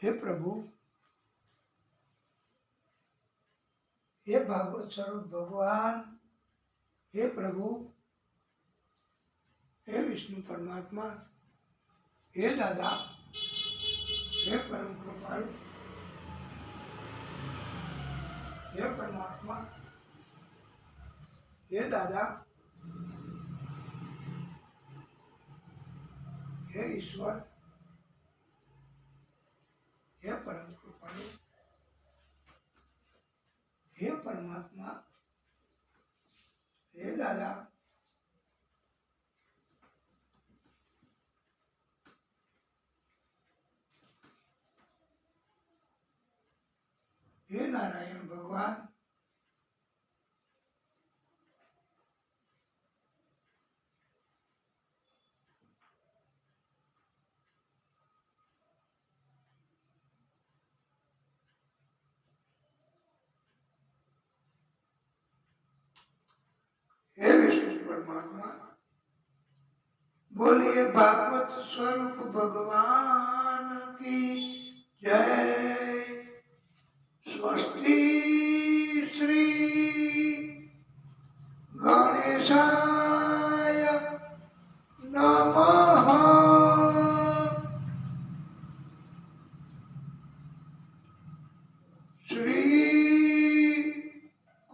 हे प्रभु, हे भागवत स्वरूप भगवान, हे प्रभु, हे विष्णु परमात्मा, हे दादा, हे परम कृपालु, हे परमात्मा, हे दादा, हे ईश्वर, हे परम कृपालु, हे परमात्मा, हे दादा, हे नारायण भगवान, हे विष्णु परमात्मा, बोलिए भागवत स्वरूप भगवान की जय। स्वस्ति श्री गणेशाय नमः। श्री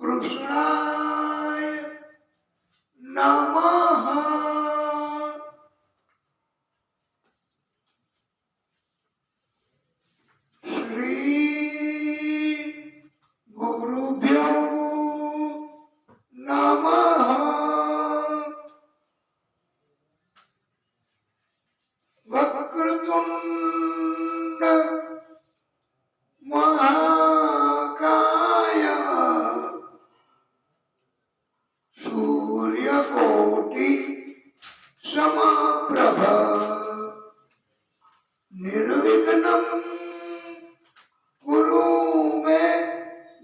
कृष्णाय नमः। श्री गुरुभ्यो नमः। वक्रतुंड महाकाय सूर्यकोटि समप्रभ निर्विघ्नं कुरु मे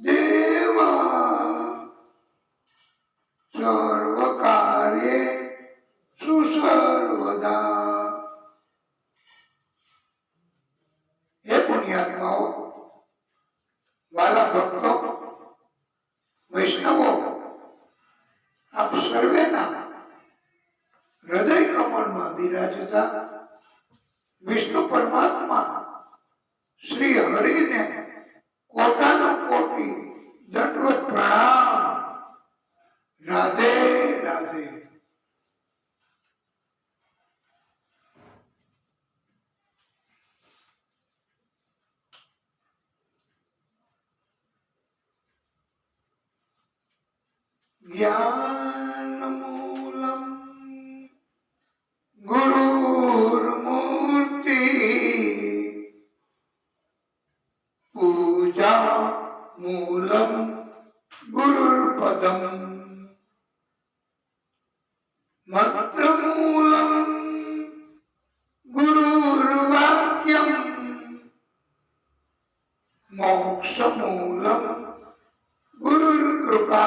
देव सर्वकार्येषु सर्वदा। हे पुण्यात्माओं, वाला भक्तों, वैष्णवों, आप सर्वेना हृदय कमल में विराजता विष्णु परमात्मा श्री हरि ने कोटानो कोटि दंडवत प्रणाम। राधे राधे। ज्ञानमूलं गुरुर्मूर्ति पूजा मूलं गुरुर्पदम् मंत्रमूलं गुरुर्वाक्यम् मोक्षमूलं गुरुर्कृपा।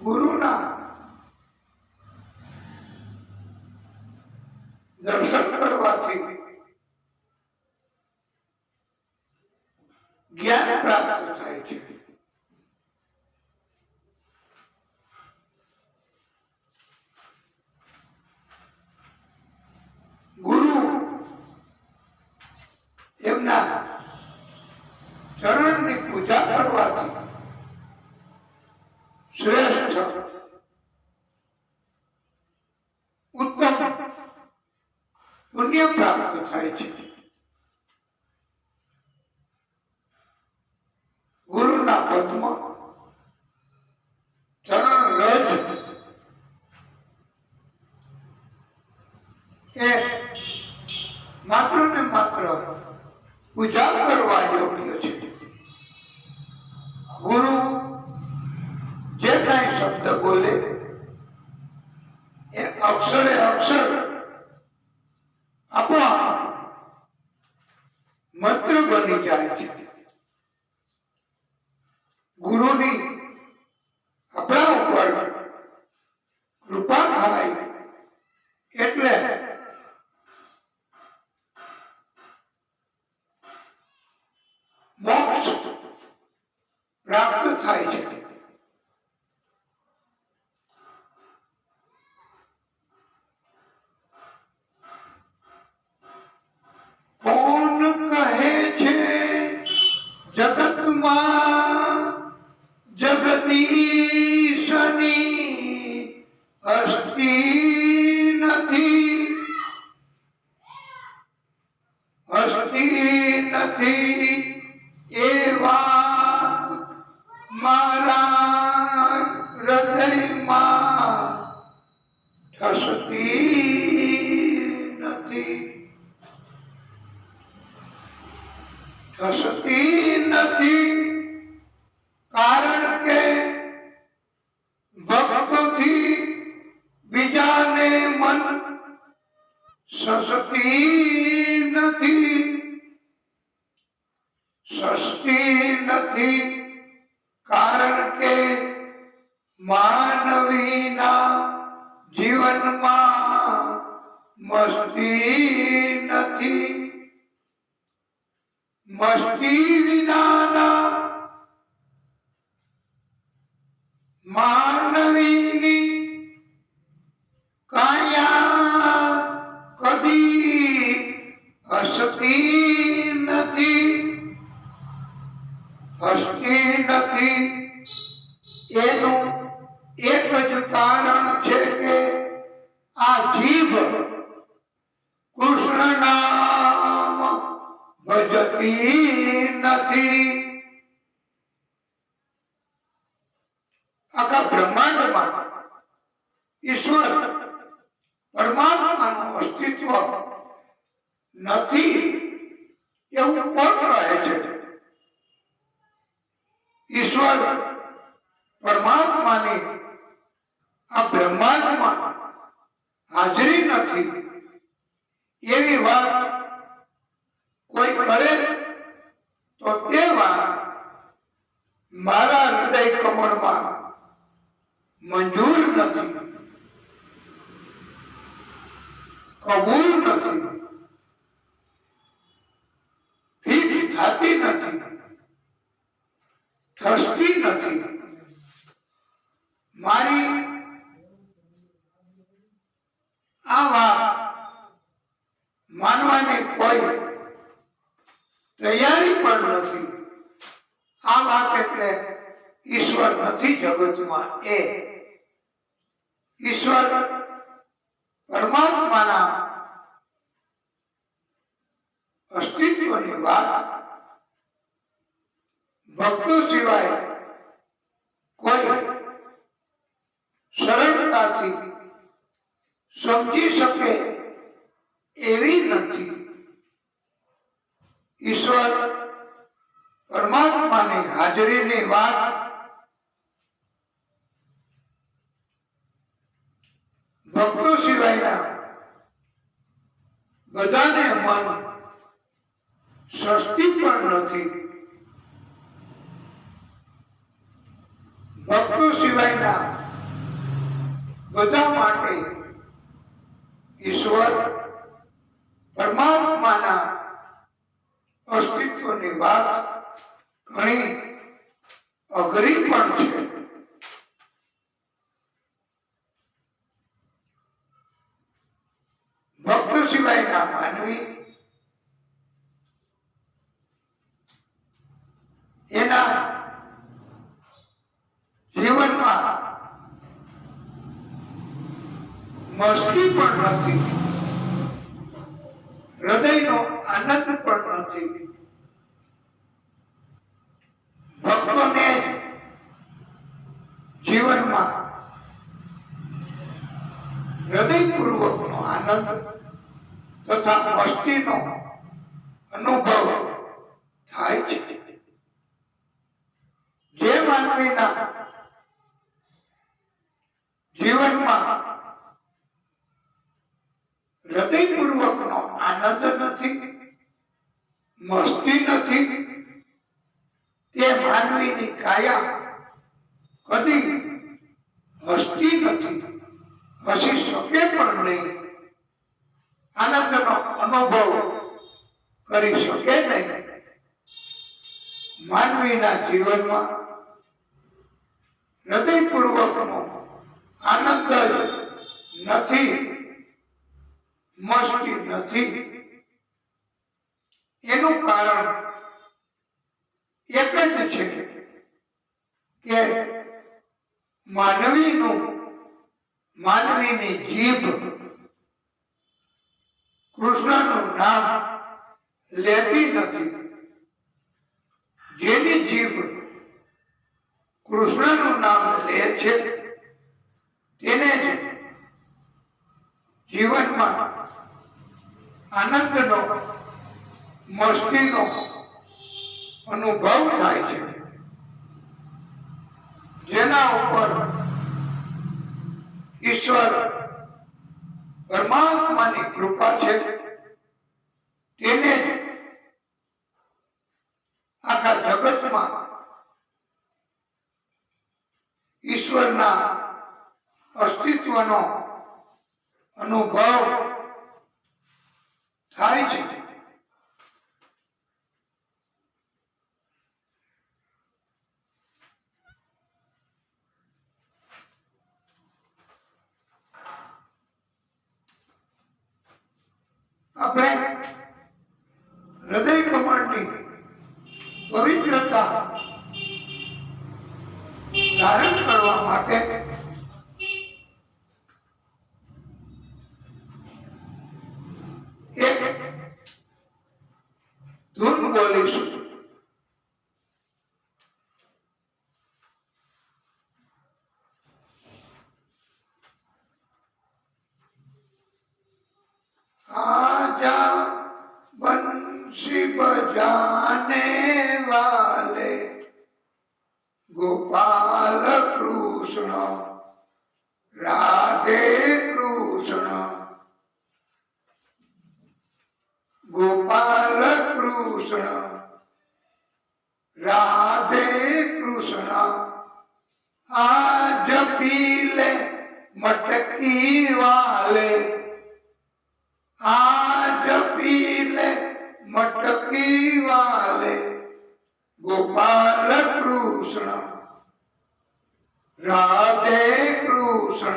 गुरुना दर्शन करवाथी ज्ञान प्राप्त थाय छे। गुरु एमना चरणनी पूजा करवाथी श्रेष्ठ उत्तम पुण्य प्राप्त थाय छे। गुरुना पद्म चरण रज ए मात्र ने मात्र पूजा करवा योग्य छे। गुरु जे काई शब्द बोले ए अक्षरे अक्षर आपोआप मंत्र बनी जाए छे। गुरुनी अपना ऊपर कृपा થતી નથી, કારણ કે ભક્તોથી બીજાને મન સસતી નથી, સસ્તી નથી, કારણ કે માનવીના જીવનમાં મસ્તી નથી, મસ્તી વિનાના માનવીની કાયા કદી હસતી નથી, હસતી નથી. એનું એક જ કારણ છે કે આ જીભ કૃષ્ણ નામ ભજતી નથી. આખા બ્રહ્માંડમાં ઈશ્વર પરમાત્માનું અસ્તિત્વ નથી એવું કોણ કહે છે? ઈશ્વર પરમાત્માની આ બ્રહ્માંડમાં હાજરી નથી એવી વાત કોઈ કરે તો તે વાત મારા હૃદય કમળમાં મંજૂર નથી, કબૂલ નથી, ફીટ થતી નથી, થસતી નથી. મારી આ વાત માનવાની કોઈ તૈયારી પણ નથી. આ વાત એટલે ઈશ્વર નથી જગતમાં. એ ઈશ્વર પરમાત્માના અસ્તિત્વની વાત ભક્તો સિવાય કોઈ સરળતાથી સમજી શકે એવી નથી. ઈશ્વર પરમાત્માની હાજરીની વાત ભક્તો સિવાયના બધાને મન સસ્તી પણ નથી. ભક્તો સિવાયના બધા માટે ઈશ્વર પરમાત્માના અસ્તિત્વની વાત ઘણી અઘરી પણ છે. ભક્ત સિવાયના માનવી એના જીવનમાં મસ્તી પણ નથી, હૃદયનો આનંદ પણ નથી. ભક્તોને જીવનમાં હૃદયપૂર્વકનો આનંદ તથા મસ્તીનો અનુભવ થાય છે. જે માનવીના જીવનમાં હૃદયપૂર્વકનો આનંદ નથી, મસ્તી નથી, તે માનવીની કાયા કદી હસતી નથી, હસી શકે પણ નહીં, આનંદનો અનુભવ કરી શકે નહીં. માનવીના જીવનમાં હૃદયપૂર્વકનો આનંદ જ નથી, મસ્તી નથી. એનું કારણ એક જ છે કે માનવીની જીભ કૃષ્ણનું નામ લેતી નથી. જેની જીભ કૃષ્ણનું નામ લે છે તેને જ જીવનમાં આનંદનો, મસ્તીનો અનુભવ થાય છે, જેના ઉપર ઈશ્વર પરમાત્માની કૃપા છે, તેને જ આખા જગતમાં ઈશ્વરના અસ્તિત્વનો અનુભવ થાય છે. આપણે હૃદય કમળની પવિત્રતા ધારણ કરવા માટે એક ધૂન બોલીશું. आजा बंसी बजाने वाले गोपाल कृष्ण राधे कृष्ण, गोपाल कृष्ण राधे कृष्ण, आज पीले मटकी वाले, आज पीले मटकी वाले गोपाल कृष्ण राधे कृष्ण,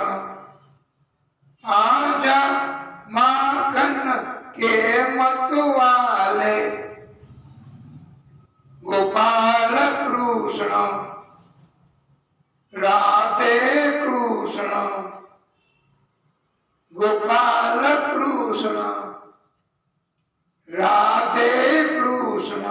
आजा माखन के मत वाले गोपाल कृष्ण राधे कृष्ण, गोपाल कृष्ण राधे कृष्ण.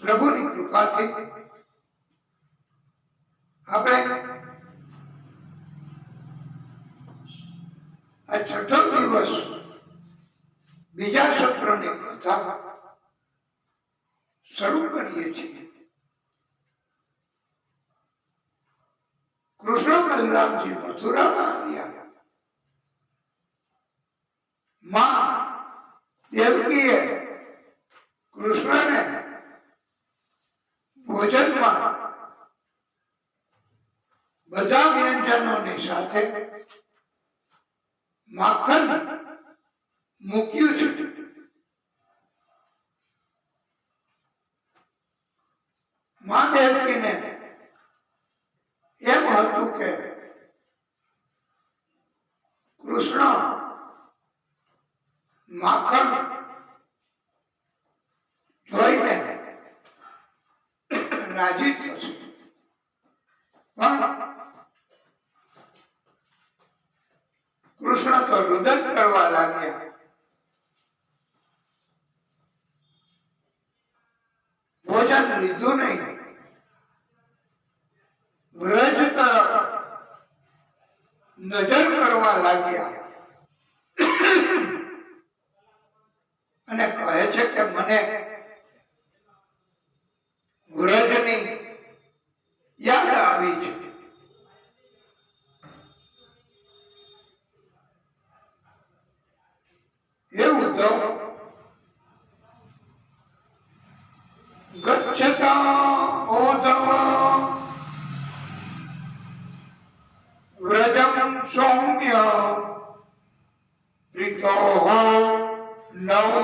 પ્રભુની કૃપાથી આપણે આ છઠ્ઠો દિવસ બીજા સત્રની કથા શરૂ કરીએ છીએ. કૃષ્ણ બલરામજી મથુરામાં આવ્યા. માં દેવકીએ કૃષ્ણને ભોજનમાં બધા વ્યંજનોની સાથે માખણ મૂક્યું છે. માં દેવકીને એમ હતું કે કૃષ્ણ માખણ જોઈને રાજી થશે, પણ કૃષ્ણ તો રુદન કરવા લાગ્યા. ભોજન લીધું નહીં, વ્રજ તરફ નજર કરવા લાગ્યા અને કહે છે કે મને વ્રજની યાદ આવી છે. એવું તો ગચ્છતા ઓધવ વ્રજમ સૌમ્ય પ્રીતો નવ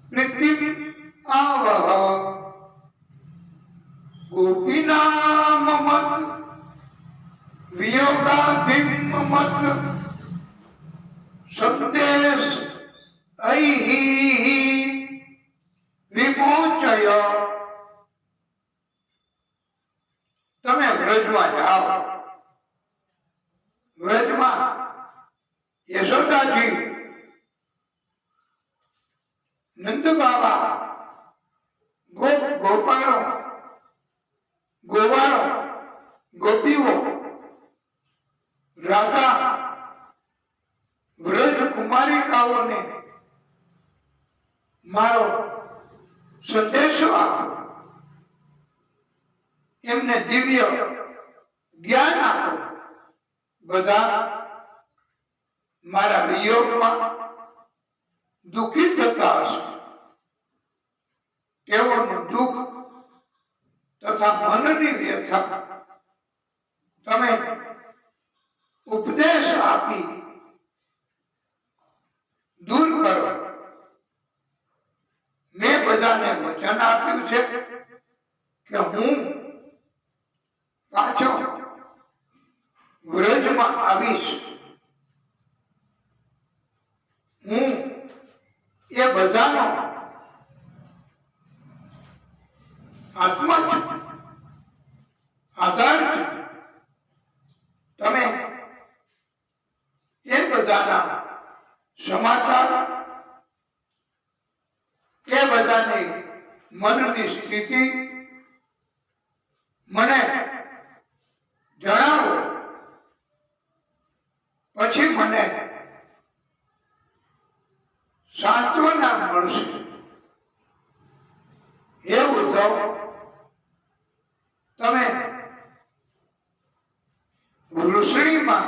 પ્રીતિમ આવહ ગોપીનામ મત વિયોગાધિમ મત સંદેશ અહી વિમોચય. તમે વ્રજમાં જાઓ. વ્રજમાં યશોદાજી નંદ બાબા ગોપાળો ગોવાળો ગોપીઓ રાધા વ્રજ કુમારિકાઓને મારો સંદેશો આપો, એમને દિવ્ય જ્ઞાન આપો. બધા મારા વિયોગમાં દુઃખી થતા હશે. તેઓનું દુઃખ તથા મનની વ્યથા તમે ઉપદેશ આપી દૂર કરો. મેં બધાને વચન આપ્યું છે કે હું પાછો વ્રજમાં આવીશ. હું એ બધાનો આત્મા છું, આધાર છું. તમે એ બધાના સમાચાર, એ બધાની મનની સ્થિતિ મને જણાવો. પછી મને સાંત્વના મળશે. હે ઉદ્ધવ, તમે વૃષણીમાં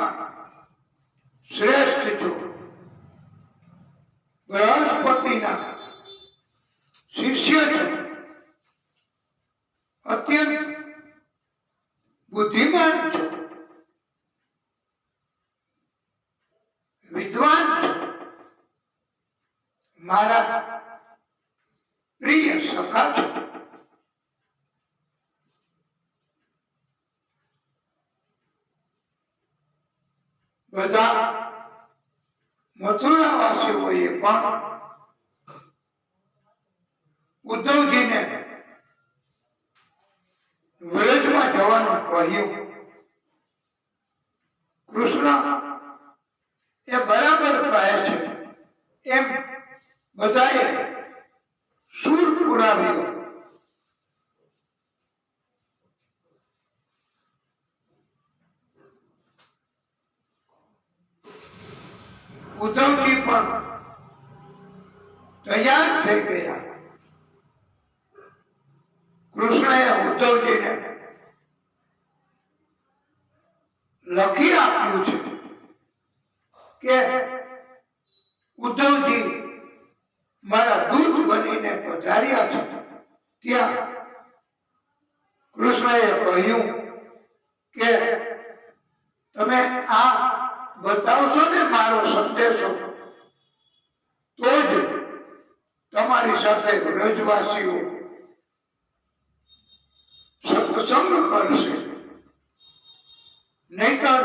શ્રેષ્ઠ છો. બૃહસ્પતિના શિષ્ય છો. અત્યંત બુદ્ધિમાન છો, વિદ્વાન છો. મારા પ્રિય સખા છો. બધા મથુરાવાસીઓએ પણ ઉદ્ધવજીને વ્રજમાં જવાનું કહ્યું. કૃષ્ણ એ બરાબર કહે છે એમ બધાએ સૂર પુરાવ્યો. ઉદ્ધવજી પણ તૈયાર થઈ ગયા. કૃષ્ણએ ઉદ્ધવજીને લખી આપ્યું છે કે ઉદ્ધવજી મારા દૂત બનીને પધાર્યા છે. ત્યાં કૃષ્ણએ કહ્યું કે તમે આ બતાવશો ને મારો સંદેશો, તો જ તમારી સાથે વ્રજવાસીઓ સત્સંગ કરશે. નહીતર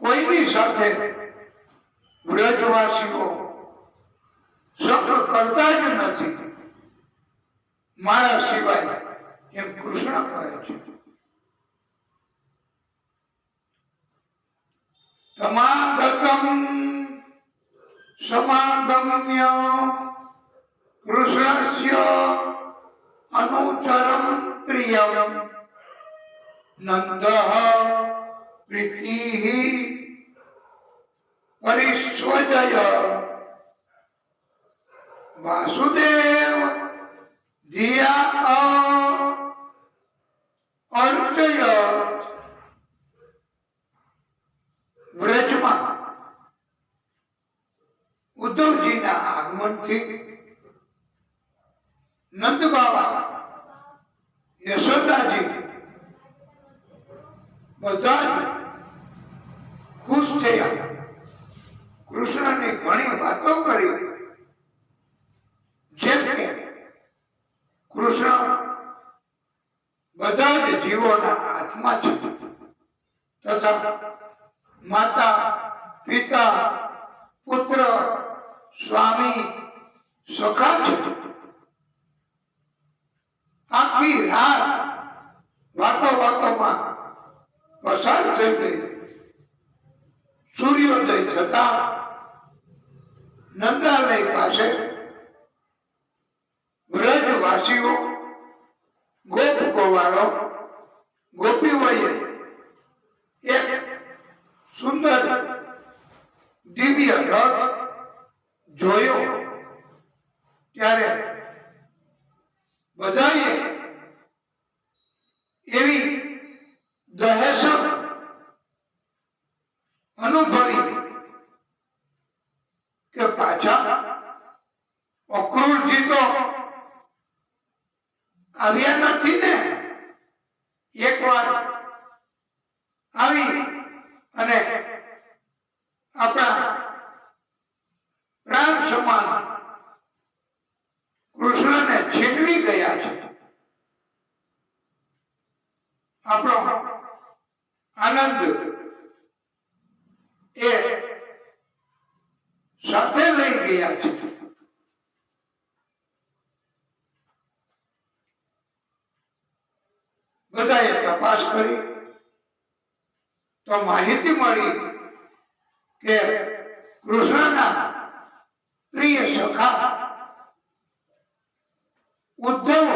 કોઈની સાથે વ્રજવાસીઓ સંગ કરતા જ નથી મારા સિવાય, એમ કૃષ્ણ કહે છે. સમાગતમ સમાગમ્ય કૃષ્ણસ્ય અનુચરમ પ્રિયમ નંદઃ પ્રીતિઃ પરિસ્વજય વાસુદેવ ધિયા અર્ચયત. વ્રજમાં ઉદ્ધવજીના આગમનથી નંદ બાબા, યશોદાજી બધા જ ખુશ થયા. કૃષ્ણની ઘણી વાતો કરી, જેમ કે કૃષ્ણ બધા જ જીવોના આત્મા છે તથા માતા, પિતા, પુત્ર, સ્વામી, સખા છે. આખી રાત વાતોમાં પસાર થઈ ગઈ. સૂર્યોદય થતા નંદાલય પાસે વ્રજવાસીઓ, ગોપ ગોવાળો, ગોપીઓએ એક સુંદર દિવ્ય બધાએ એવી દહેશત અનુભવી કે પાછા અક્રૂરજી તો આવ્યા નથી ને. એકવાર આવી અને આપણા પ્રાણ સમાન કૃષ્ણને છીનવી ગયા છે. આપણો આનંદ એ સાથે લઈ ગયા છે. બધાએ તપાસ કરી તો માહિતી મળી કે કૃષ્ણના પ્રિય સખા ઉદ્ધવ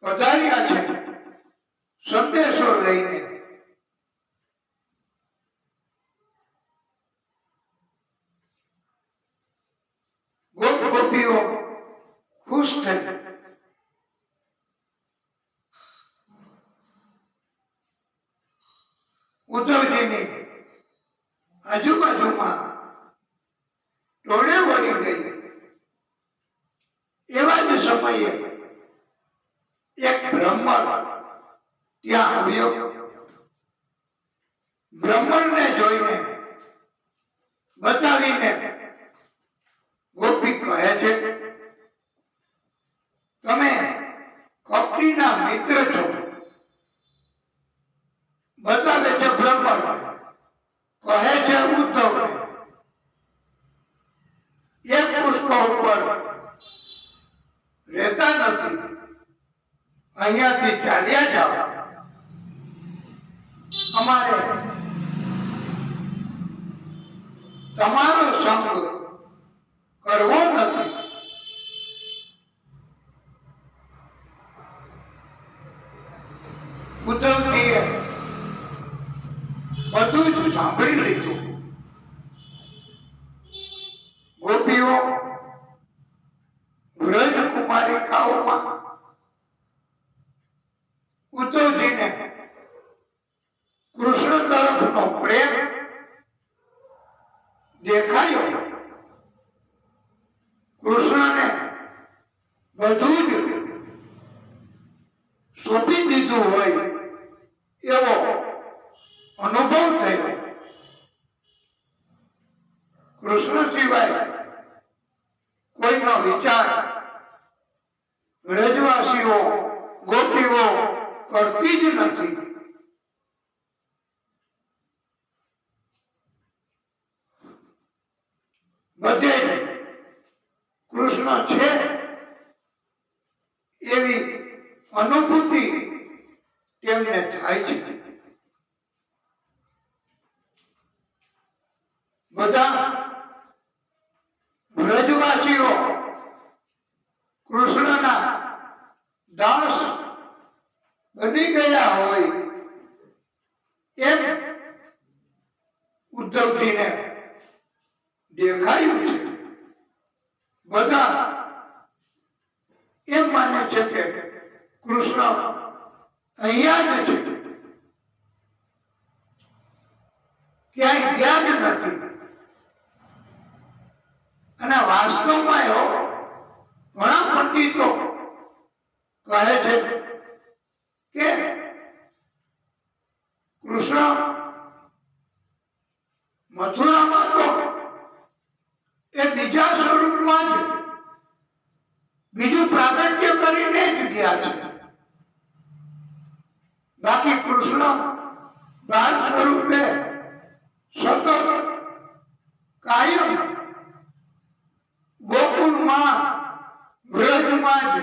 પધાર્યા છે સંદેશો લઈને. ગોપ ગોપીઓ ખુશ થઈ. ઉદ્ધવજીની આજુબાજુમાં ટોળે વળી ગઈ. એવા જ સમયે એક બ્રાહ્મણ ત્યાં આવ્યો. બ્રાહ્મણને જોઈને બતાવીને ગોપી કહે છે, તમે કપટીના મિત્ર છો. બતાવે છે બ્રાહ્મણ, કહે છે ઉદ્ધવને, એક પુષ્પ ઉપર રહેતા નથી, અહીંયાથી ચાલ્યા જાઓ. અમારે તમારો સંગ કરવો નથી. ઉદ્ધવજીએ બધું જ સાંભળી લીધું. ગોપીઓ વ્રજકુમારિકાઓમાં ઉદ્ધવજીને કૃષ્ણ તરફનો પ્રેમ દેખાયો. કૃષ્ણને બધું જ સોંપી દીધું હોય એવો અનુભવ થયો. કૃષ્ણ સિવાય કોઈનો વિચાર વ્રજવાસીઓ ગોપીઓ કરતી જ નથી. બધે જ કૃષ્ણ છે એવી અનુભૂતિ તેમને થાય છે. બધા વ્રજવાસીઓ કૃષ્ણના દાસ બની ગયા હોય એમ ઉદ્ધવજીને દેખાયું છે. બધા એમ માને છે કે કૃષ્ણ અહીંયા જ છે, ક્યાંય ગયા જ નથી. અને વાસ્તવમાં એવો ઘણા પંડિતો કહે છે કે કૃષ્ણ મથુરામાં તો એ બીજા સ્વરૂપમાં જ બીજું પ્રાગટ્ય કરીને જ ગયા છે. બાકી કૃષ્ણ બાળ સ્વરૂપે સતત કાયમ ગોકુળમાં વ્રજમાં જ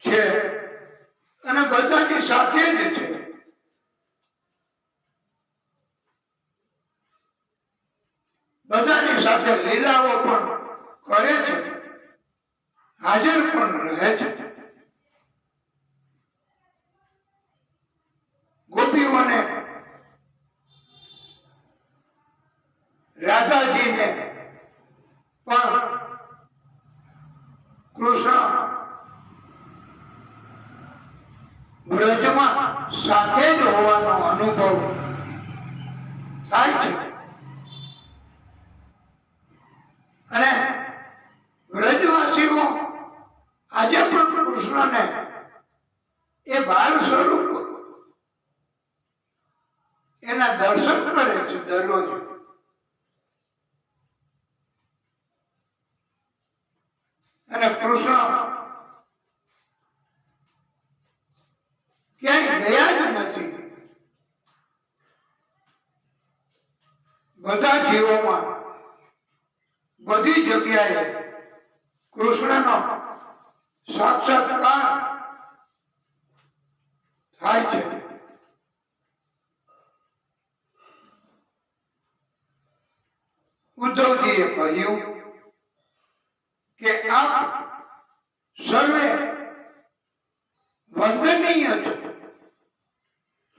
છે અને બધાની સાથે જ છે. બધાની સાથે લીલાઓ પણ કરે છે, હાજર પણ રહે છે. ગોપીઓને રાધાજીને પણ કૃષ્ણ વ્રજમાં સાથે જ હોવાનો અનુભવ થાય છે. અને વ્રજવાસીઓ આજે પણ કૃષ્ણને એ બાળ સ્વરૂપ એના દર્શન કરે છે દરરોજ. અને કૃષ્ણ ક્યાંય ગયા જ નથી. બધા જીવોમાં બધી જગ્યાએ કૃષ્ણનો સાક્ષાત્કાર થાય છે. ઉદ્ધવજીએ કહ્યું કે આપ સર્વે વંદનીય છો,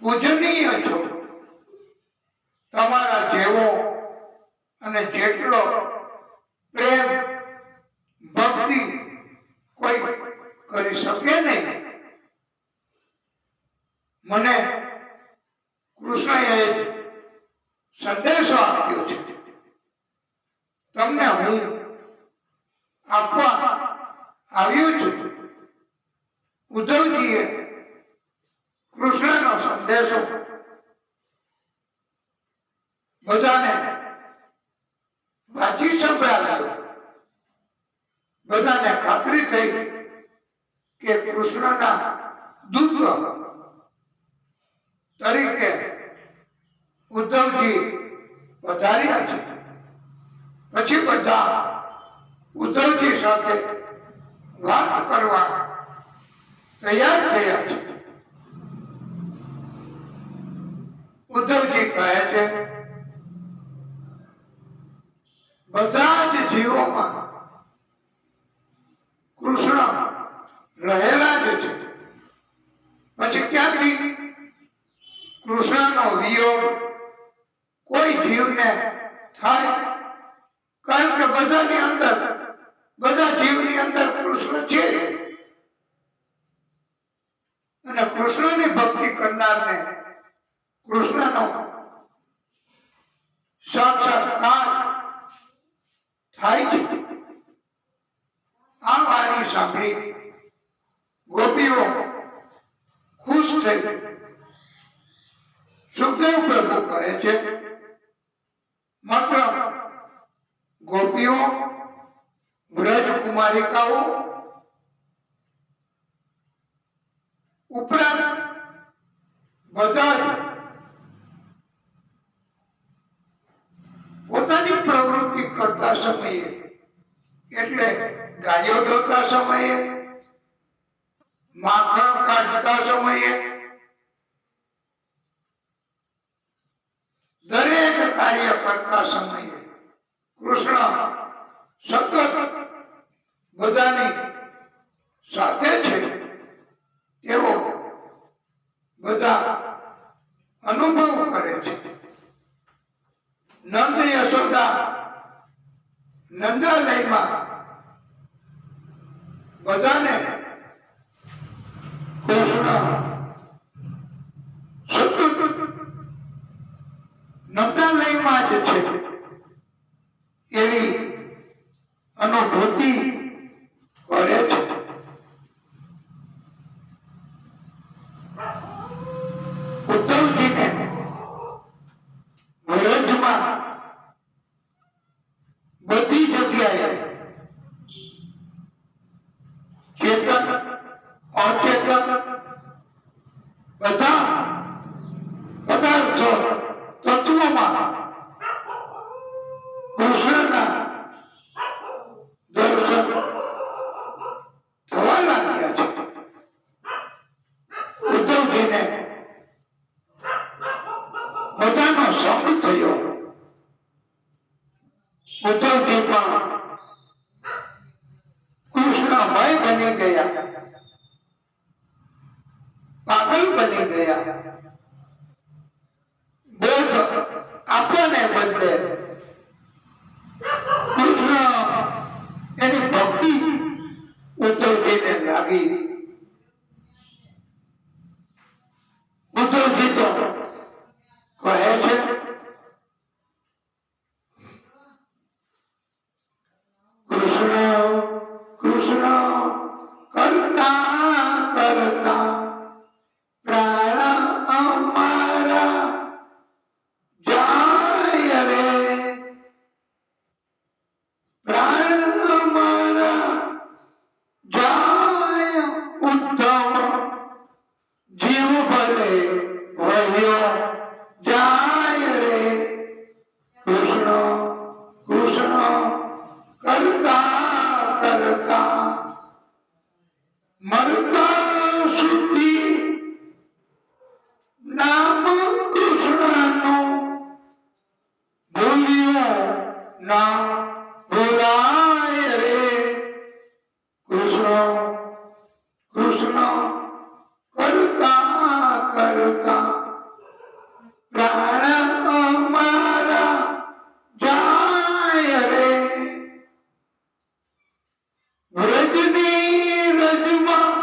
પૂજનીય છો. તમારા જેવો અને જેટલો પ્રેમ ભક્તિ કોઈ કરી શકે નહીં. મને કૃષ્ણએ સંદેશો આપ્યો છે, તમને હું આપવા આવ્યો છું. ઉદ્ધવજીએ કૃષ્ણનો સંદેશો બધાને વાંચી સંભળાવ્યો. બધાને ખાતરી થઈ કે કૃષ્ણના દૂત તરીકે ઉદ્ધવજી પધાર્યા છે. પછી બધા ઉદ્ધવજી સાથે વાત કરવા તૈયાર થયા છે. ઉદ્ધવજી કહે છે, બધા જ જીવોમાં કૃષ્ણ રહેલા જ છે. પછી ક્યાંથી કૃષ્ણનો વિયોગ કોઈ જીવને થાય? કારણ કે બધાની અંદર, બધા જીવની અંદર કૃષ્ણ છે. અને કૃષ્ણની ભક્તિ કરનારને કૃષ્ણનો સાક્ષાત્કાર થાય છે. આ વાણી સાંભળી ગોપીઓ ખુશ થઈ. સુખદેવ પ્રભુ કહે છે, માત્ર ગોપીઓ, વ્રજ કુમારિકાઓ ઉપરાંત બધા જ પોતાની પ્રવૃત્તિ કરતા સમયે, એટલે ગાયો ધોતા સમયે, માખણ કાઢતા સમયે, દરેક કાર્ય કરતા સમયે કૃષ્ણ સતત બધાની સાથે છે. તેઓ બધા અનુભવ કરે છે. નંદ યશોદા નંદાલયમાં બધાને કૃષ્ણ સતત નંદાલયમાં જ છે એવી અનુભૂતિ કરે છે. ઉદ્ધવજીને વ્રજમાં બધી જગ્યાએ ચેતન અચેતન બધા પદાર્થો તત્વોમાં કૃષ્ણના દર્શન થવા લાગ્યા છે. ઉદ્ધવજીને બધાનો સંગ થયો. ઉદ્ધવજી પણ કૃષ્ણમય બની ગયા, પાગલ બની ગયા. બોધ આપવાને બદલે કૃષ્ણ એની ભક્તિ ઉદ્ધવજીને લાગી. કૃષ્ણ કરતા કરતા પ્રાણ અમારા જાય રે વ્રજની રજમાં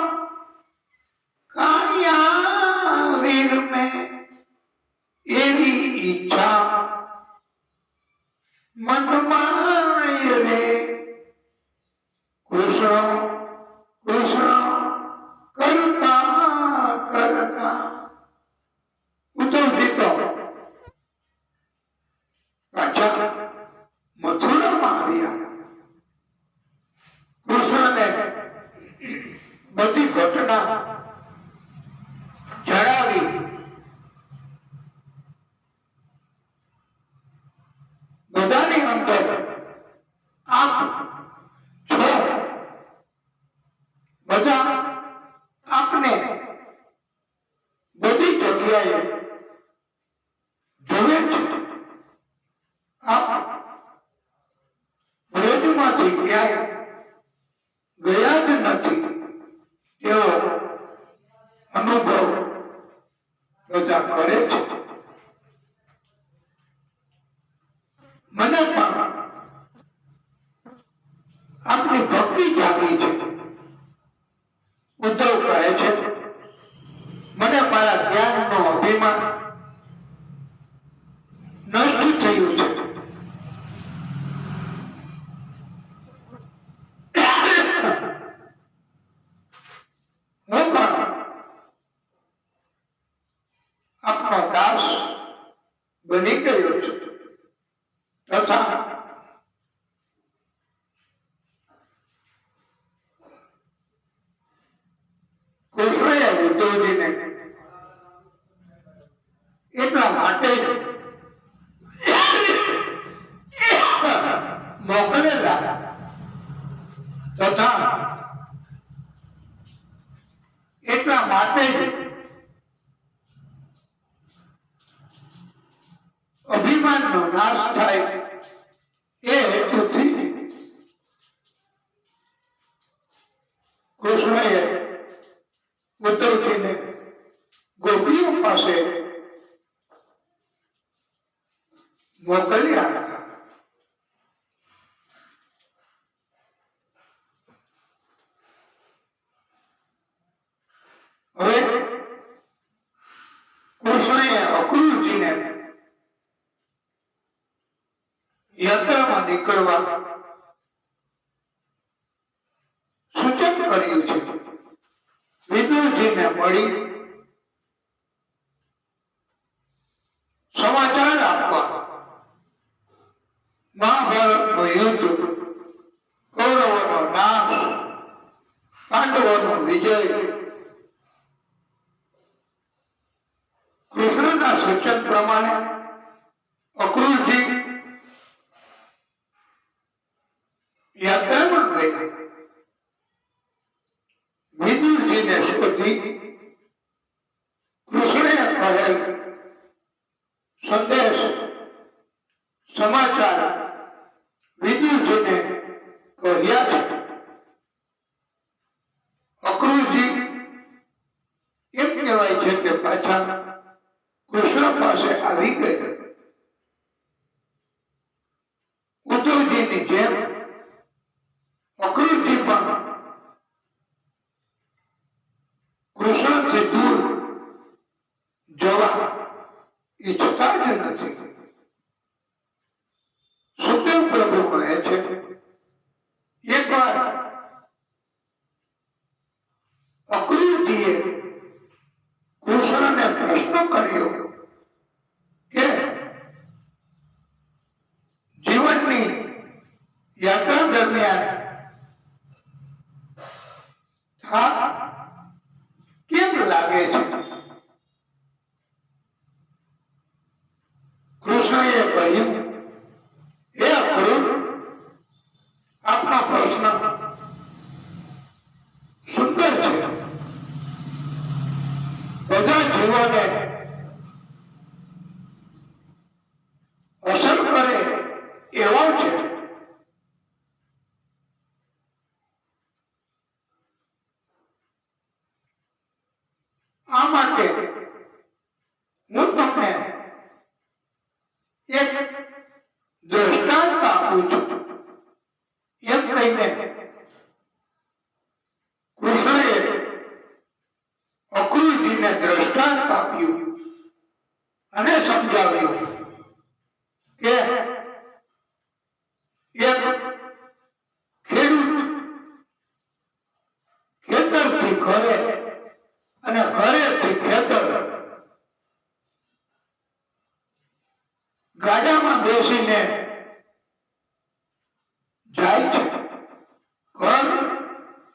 કાયા વીર મેં એવી ઈચ્છા મનમાં રે કૃષ્ણ કૃષ્ણ કરતા કરતા ઉદ્ધવજી તો પાછા મથુરામાં આવ્યા. કૃષ્ણને બધી ઘટના જણાવી. બધાની અંદર આપ છો, બધા આપને બધી જગ્યાએ જોવે છે. આપ વ્રજમાંથી ક્યાંય ગયા જ નથી એવો અનુભવ બધા કરે છે. મને પણ આપની ભક્તિ જાગી છે. ઉદ્ધવ કહે છે, મને મારા જ્ઞાનનો અભિમાન નષ્ટ થયું છે. હું પણ આપનો દાસ બની ગયો છું. તથા કૃષ્ણએ ઉદ્ધવજીને એટલા માટે મોકલેલા તથા એટલા માટે અભિમાનનો નાશ થાય એ હેતુથી કૃષ્ણએ ઉદ્ધવજીને ગોપીઓ પાસે મોકલ્યા હતા. હવે કૃષ્ણએ અક્રૂરજીને યાત્રામાં નીકળવા સૂચન કર્યું છે. વિદુરજીને મળી સમાચાર આપવા મહાભારતનું યુદ્ધ, કૌરવોનો નાશ, પાંડવોનો વિજય, કૃષ્ણના સૂચન પ્રમાણે અક્રૂરજી યાત્રામાં ગયા. વિદુરજીને શોધી કૃષ્ણએ કહેલ સંદેશ સમાચાર વિદુરજીને કહ્યા છે. અક્રૂરજી એમ કહેવાય છે કે પાછા કૃષ્ણ પાસે આવી ગયા. ઉદ્ધવજીની જેમ અક્રૂરજી પણ કૃષ્ણથી દૂર જવા ઈચ્છતા જ નથી. સુખદેવ પ્રભુ કહે છે, એકવાર અક્રૂરજીએ કૃષ્ણને પ્રશ્ન કર્યો કે જીવનની યાત્રા દરમિયાન થાક કેમ લાગે છે? કૃષ્ણએ કહ્યું, હે અક્રૂર, આપનો પ્રશ્ન સુંદર છે. બધા જીવોને અસર કરે એવો છે.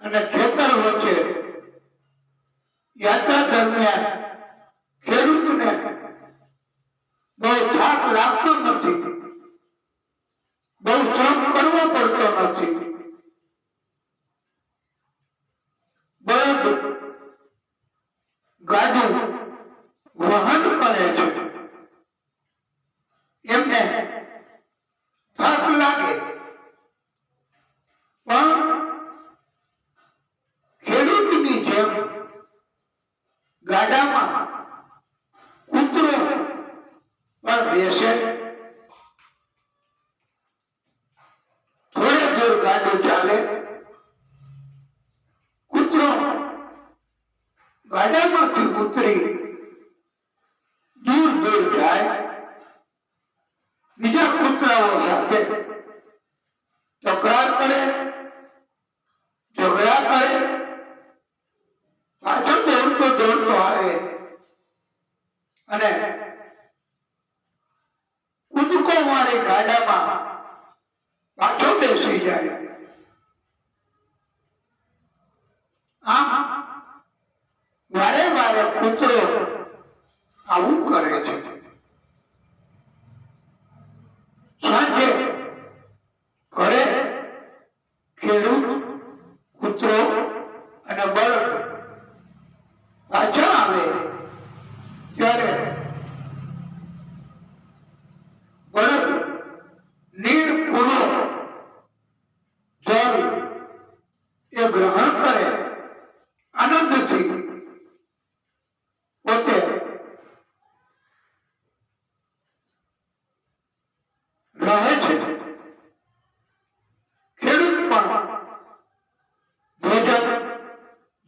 અને ખેતર વચ્ચે યાત્રા દરમિયાન ખેડૂતને બહુ થાક લાગતો નથી, બહુ શ્રમ કરવો પડતો નથી. બળદ ગાડું વહન કરે છે, એમને થાક લાગે, પણ ખેડૂતની જેમ ગાડામાં કૂતરો પણ બેસે, થોડે દૂર ગાડું ચાલે, કૂતરો ગાડામાંથી ઉતરી દૂર દૂર જાય, બીજા કૂતરાઓ સાથે તકરાર કરે, ઝઘડા કરે, પાછો દોડતો દોડતો આવે અને કૂદકો મારી ગાડામાં પાછો બેસી જાય. આમ વારે વારે કૂતરો આવું કરે છે. સાંજે ઘરે ખેડૂત, કૂતરો અને બળદ પાછા આવે ત્યારે બળદ નીર પૂરો જળ એ ગ્રહણ કરે, આનંદથી પોતે રહે છે. ખેડૂત પણ ભોજન,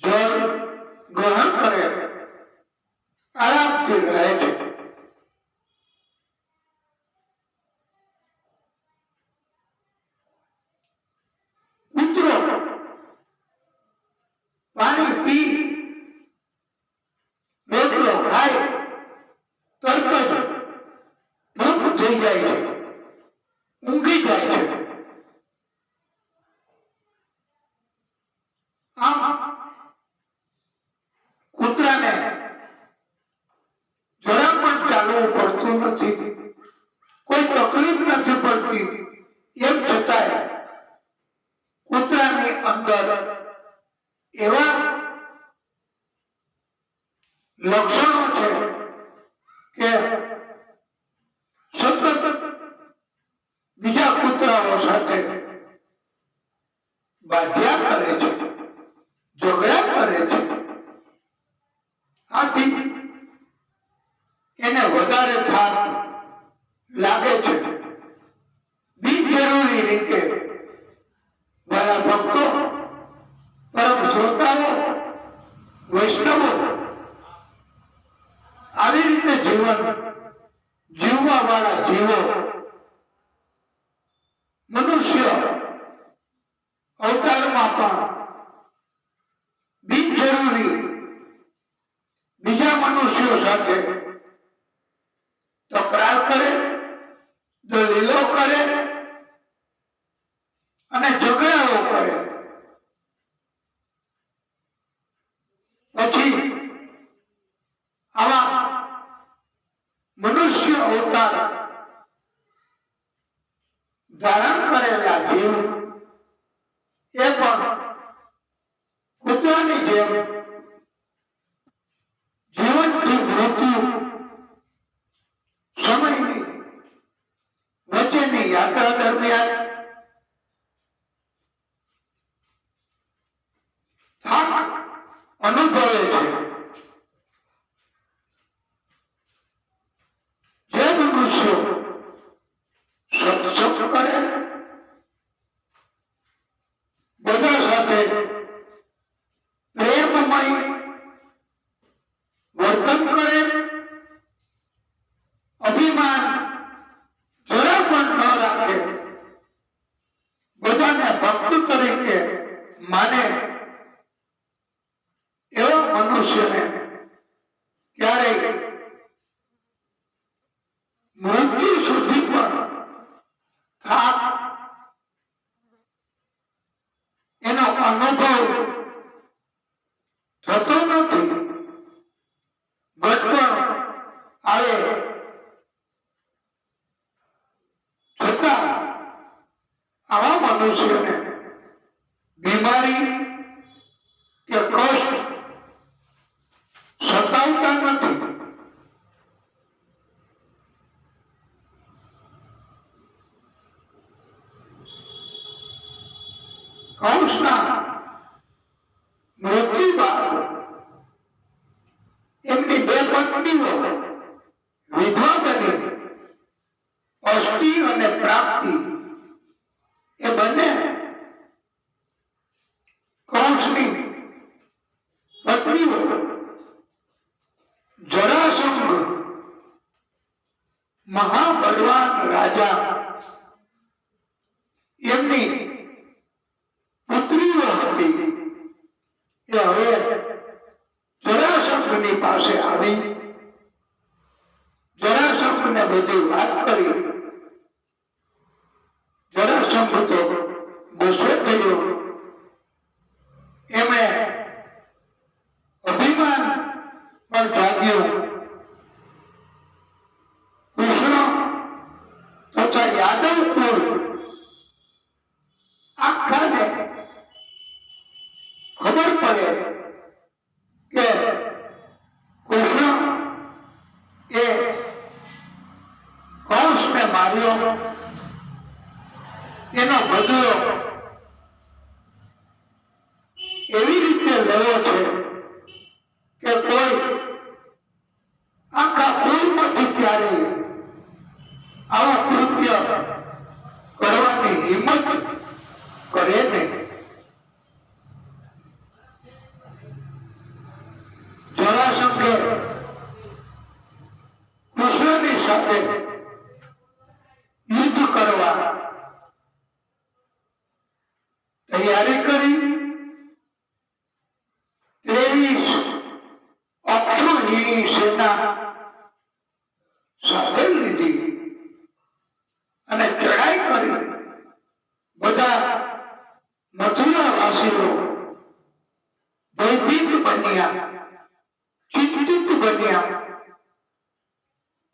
જળ ગ્રહણ કરે, આરામથી રહે છે. કૂતરો પાણી પી, રોટલો ખાય, તરત જ ભંગ થઈ જાય છે, ઊંઘી જાય છે. આમ કૂતરાને જરા પણ ચાલવું પડતું નથી, કોઈ તકલીફ નથી પડતી. એમ છતાંય કૂતરાની અંદર એવા લક્ષણો છે કે સતત બીજા કૂતરાઓ સાથે બાધ્યા કરે છે, ઝઘડા કરે છે. આથી એને વધારે થાક લાગે છે. બિનજરૂરી રીતે મારા ભક્તો, પરમ શ્રોતાઓ, વૈષ્ણવો આવી રીતે જીવન જીવવા વાળા જીવો મનુષ્ય અવતારમાં પણ બિનજરૂરી બીજા મનુષ્યો સાથે તકરાર કરે, દલીલો કરે અને ઝઘડાઓ કરે. પછી આવા મનુષ્ય અવતાર ધારણ કરેલા જીવ એ પણ કૂતરાની જેમ જીવનથી મૃત્યુ સમયની વચ્ચેની યાત્રા દરમિયાન થાક અનુભવે છે. જે મનુષ્યો સત્સંગ કરે, બધા સાથે પ્રેમમય વર્તન કરે, અભિમાન જરા પણ ન રાખે, બધાને ભક્ત તરીકે માને, એવા મનુષ્યને ક્યારેય મૃત્યુ સુધી પણ થાક એનો અનુભવ પિતાના મૃત્યુ બાદ એમની બે પત્નીઓ વિધવા બની અષ્ટિ અને પ્રાપ્તિ એ બંને કંસની પત્નીઓ જરાસંઘ મહાબળવાન રાજા એમની પુત્રીઓ હતી એ હવે જરાસંઘની પાસે આવી જરાસંઘને બધી વાત કરી. જરાસંઘ તો ગુસ્સે થયો. એમણે અભિમાન પણ જાગ્યું. કૃષ્ણ તથા યાદવ કુળ આખાને ખબર પડે કે કૃષ્ણ એ કંસને માર્યો, એનો બદલો એવી રીતે લેવો છે કે કોઈ આખા કુળમાંથી ક્યારેય આવું કૃત્ય કરવાની હિંમત કરે નહીં. જરાસંઘે કૃષ્ણની સાથે યુદ્ધ કરવા તૈયારી કરી. 23 અક્ષોહિણી સેના સાથે લીધી અને ચડાઈ કરી. બધા મથુરાવાસીઓ ભયભીત બન્યા, ચિંતિત બન્યા.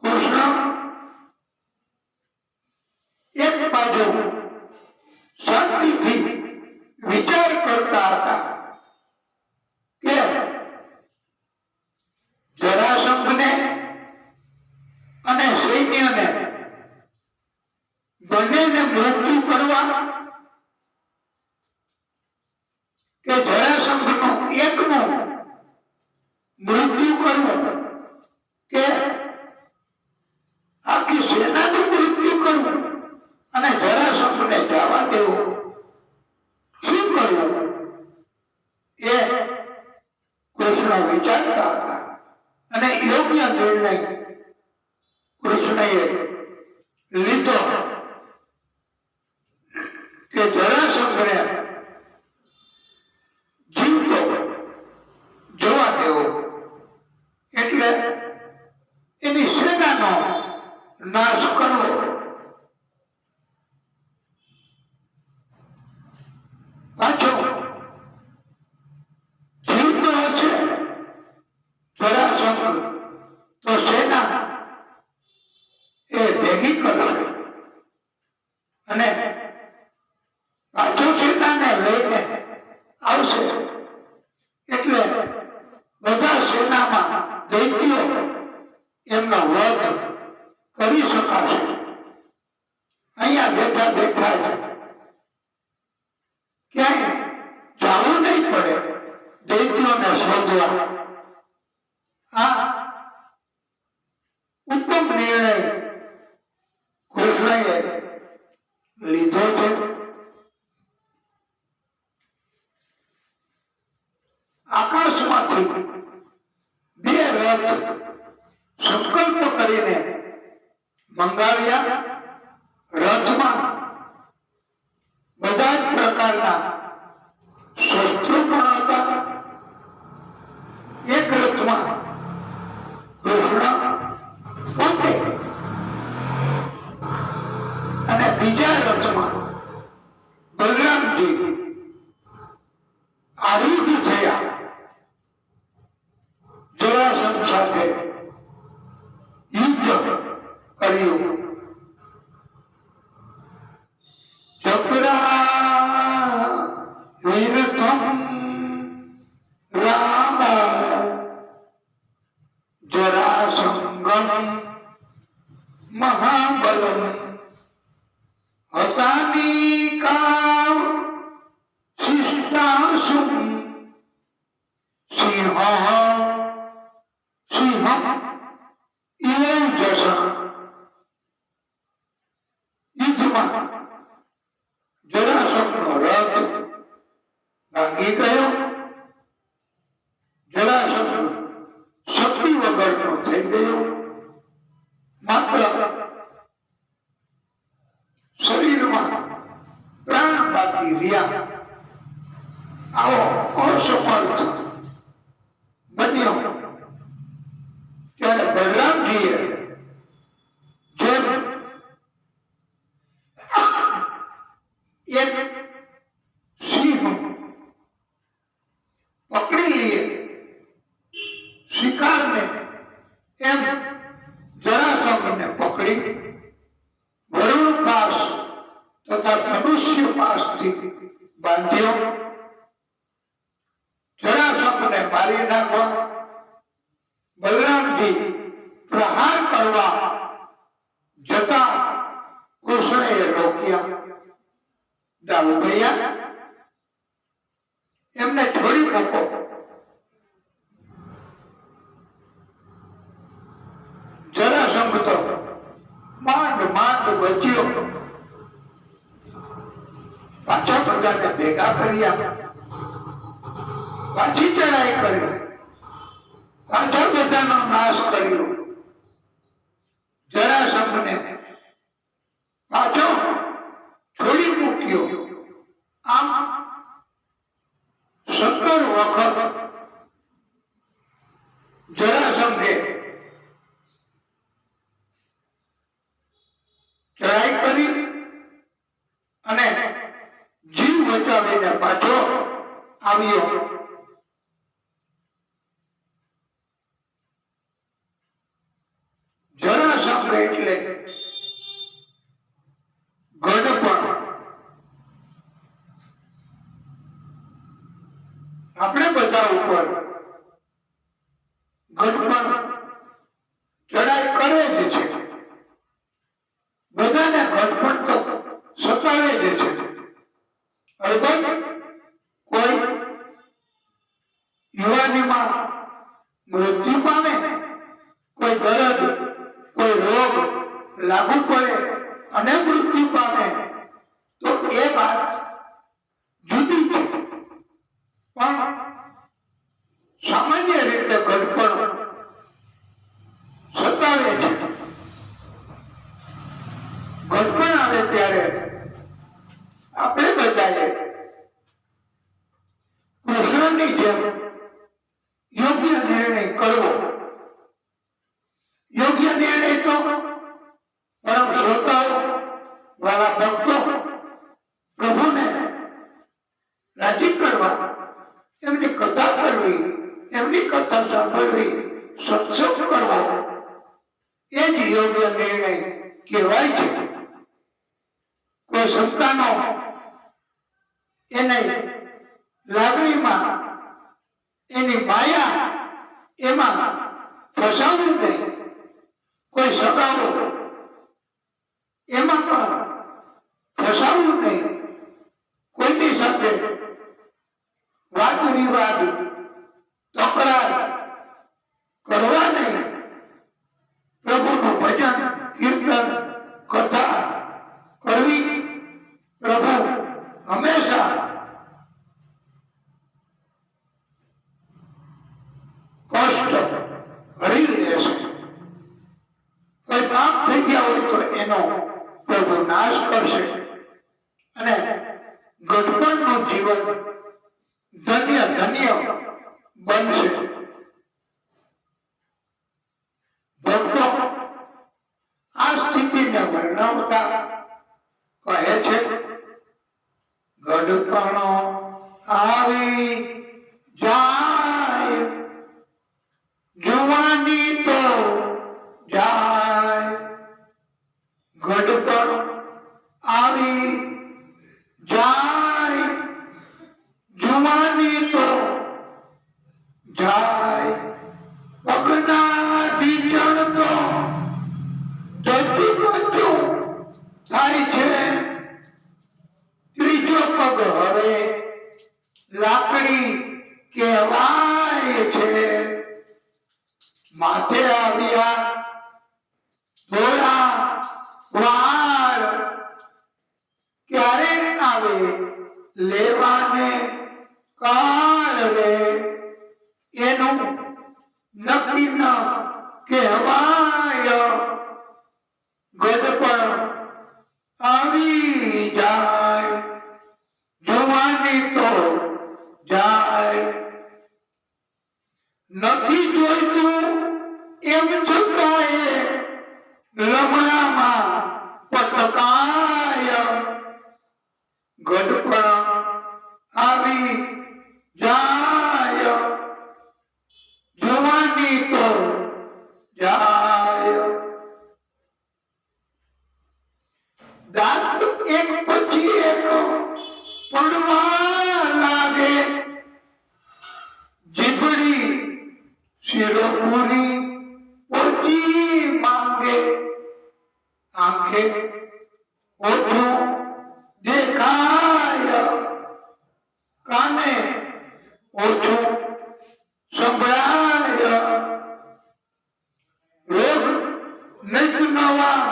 કૃષ્ણ એક બાજુ શાંતિથી વિચાર કરતા હતા કે જરાસંઘને અને સૈન્યને બંનેને મૃત્યુ કરવા કે જરાસંઘનું એકનું મૃત્યુ કરવું કે આખી સેનાનું મૃત્યુ કરવું અને જરાસંઘને જવા દેવું, શું કરવું એ કૃષ્ણ વિચારતા હતા. અને યોગ્ય નિર્ણય કૃષ્ણએ લીધો કે જરાસંઘને જીવતો જવા દેવો, એટલે એની સેનાનો નાશ કરવો. પાછો જીવતો હશે જરાસંઘ તો સેના એ ભેગી કરશે અને પાછો સેનાને લઈને આવશે. એટલે બધા સેનામાં દૈત્યો એમનો વધ કરી શકાશે. અહીંયા બેઠા બેઠા જ ક્યાંય જવું નહીં પડે દૈત્યોને શોધવા. આ ઉત્તમ નિર્ણય કૃષ્ણએ લીધો છે. આકાશમાંથી 2 રથ સંકલ્પ કરીને મંગાવ્યા. રથમાં બધા જ પ્રકારના શસ્ત્રો પણ હતા. એક રથમાં કૃષ્ણ પોતે અને બીજા રથમાં બલરામજી આરૂઢ થયા. જરાસંઘ સાથે યુદ્ધ કર્યું. વીરથમ રામ જરાસંઘમ મહાબલમ હતાનિકા શિષ્ટ આસું સિંહ સિંહમ ઇવં જસા. યુદ્ધમાં જરાસંઘનો રથ ભાંગી ગયો. જરાસંઘ શક્તિ વગરનો થઈ ગયો. માત્ર શરીરમાં પ્રાણ બાકી રહ્યા. આવો અસમર્થ બન્યો ત્યારે બલરામજીએ જેમ એક સિંહ પકડી લઈએ શિકારને, એમ જરાસંઘને પકડી વરુણ પાસ તથા ધનુષ્ય પાસથી બાંધ્યો. જરાસંઘને મારી નાખવા બલરામજી પ્રહાર કરવા જતા કૃષ્ણએ રોક્યા. દાઉ ભૈયા, એમને છોડી મૂકો. જરાસંઘ તો માંડ માંડ બચ્યો. પાછા બધાને ભેગા કર્યા, પાછી ચડાઈ કરી, પાછા બધાનો નાશ કર્યો. જરાસંઘને પાછો છોડી મૂક્યો. આમ 17 વખત જરાસંઘે ચડાઈ કરી અને જીવ બચાવીને પાછો આવ્યો. જરાસંઘ એટલે ગઢપણ. આપણે બધા ઉપર ગઢપણ ચડાઈ કરે જ છે. બધાને ગઢપણ તો સતાવે જ છે. અલબત્ત કોઈ યુવાનીમાં મૃત્યુ પામે, કોઈ દર્દ, કોઈ રોગ લાગુ પડે અને મૃત્યુ પામે તો એ વાત જુદી છે. પણ સામાન્ય રીતે ગઢપણ સતાવે છે. ગઢપણ આવે ત્યારે આપણે બધાએ કૃષ્ણની જેમ યોગ્ય નિર્ણય કરવો. યોગ્ય નિર્ણય તો પરમ શ્રોતાઓ વાળા ભક્તો પ્રભુને રાજી કરવા, એમની કથા કરવી, એમની કથા સાંભળવી, સત્સંગ કરવો, એ જ યોગ્ય નિર્ણય કહેવાય છે. કોઈ સંતાનો એને લાગણીમાં, એની માયા એમાં ફસાવવું નહીં. કોઈ સગાઓ એમાં પણ ફસાવવું નહીં. કોઈની સાથે વાદ વિવાદ, તકરાર કરવા નહીં. પ્રભુનું ભજન, કીર્તન, કથા કરવી. પ્રભુ હંમેશા કષ્ટ હરી લેશે. કોઈ પાપ થઈ ગયા હોય તો એનો પ્રભુ નાશ કરશે અને ગઢપણનું જીવન ધન્ય ધન્ય બનશે. ભક્તો આ સ્થિતિને વર્ણવતા કહે છે, ગઢપણ આવી જાય, જુવાની તો જાય. ગઢપણ આવી જાય, જુવાની તો જાય. પગના ઢીચણ તો જતું બચું થાય છે. ત્રીજો પગ હવે લાકડી કહેવાય છે. માથે આવ્યા થોડા વાળ, ક્યારે આવે લેવાને કાળ રે. એનું નક્કી ન કહેવાય, ગઢપણ આવી જાય, જવાની તો જાય. નથી જોઈતું એમ છતાંય લમણામાં પટકાય, ગઢપણ આવી જાય, જવાની તો જાય. દાંત એક પછી એક પડવા લાગે, જીભડી શિરોપુરી ઓછી માંગે. આંખે ઓછું દેખાય, કાને ઓછું સંભળાય. રોગ નિત નવા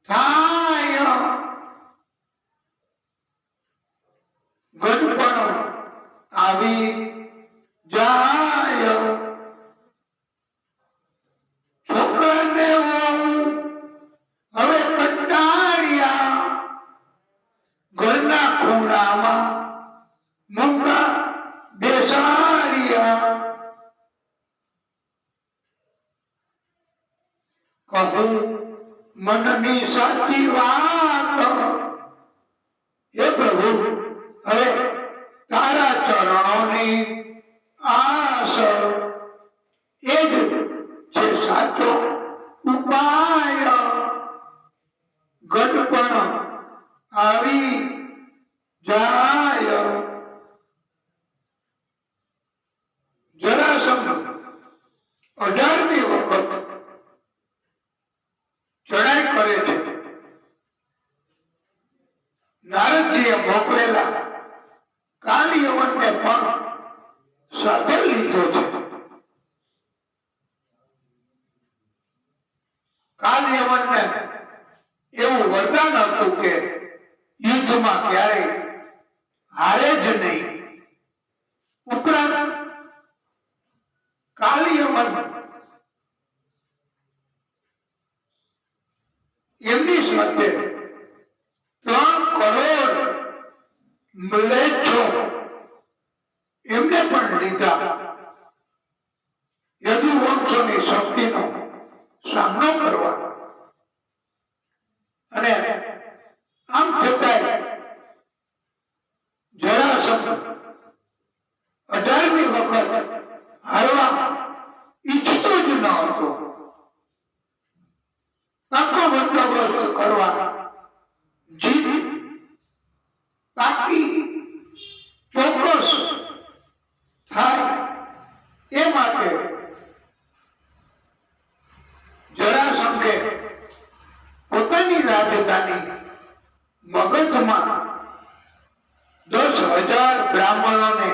થાય, ગઢપણ આવી જાય. છોકરાને હવે કંટાળ્યા, ઘરના ખૂણામાં મૂંગા બેસાડ્યા. કહું મનની સાચી વાત, હે પ્રભુ હવે તારા ચરણોની આસ, એ જ છે સાચો ઉપાય. ગઢપણ આવી જાય. જરાસંઘ 18મી વખત ચડાઈ કરે છે. નારદજીએ મોકલેલા કાલયવનને પણ સાથે લીધો છે. કાલયવનને એવું વરદાન હતું કે યુદ્ધમાં ક્યારેય હારે જ નહીં. ઉપરાંત કાલયવન એમની સાથે 3 કરોડ મ્લેચ્છો એમને પણ લીધા. યદુવંશોની શક્તિનો સામનો કરવા. અને આમ છતાંય જરાસંઘ 18મી વખત હારવા ઈચ્છતો જ ન હતો. આખો બંદોબસ્ત કરવા, જીત પાકી ચોક્કસ થાય એ માટે જરાસંઘે પોતાની રાજધાની મગધમાં 10,000 બ્રાહ્મણોને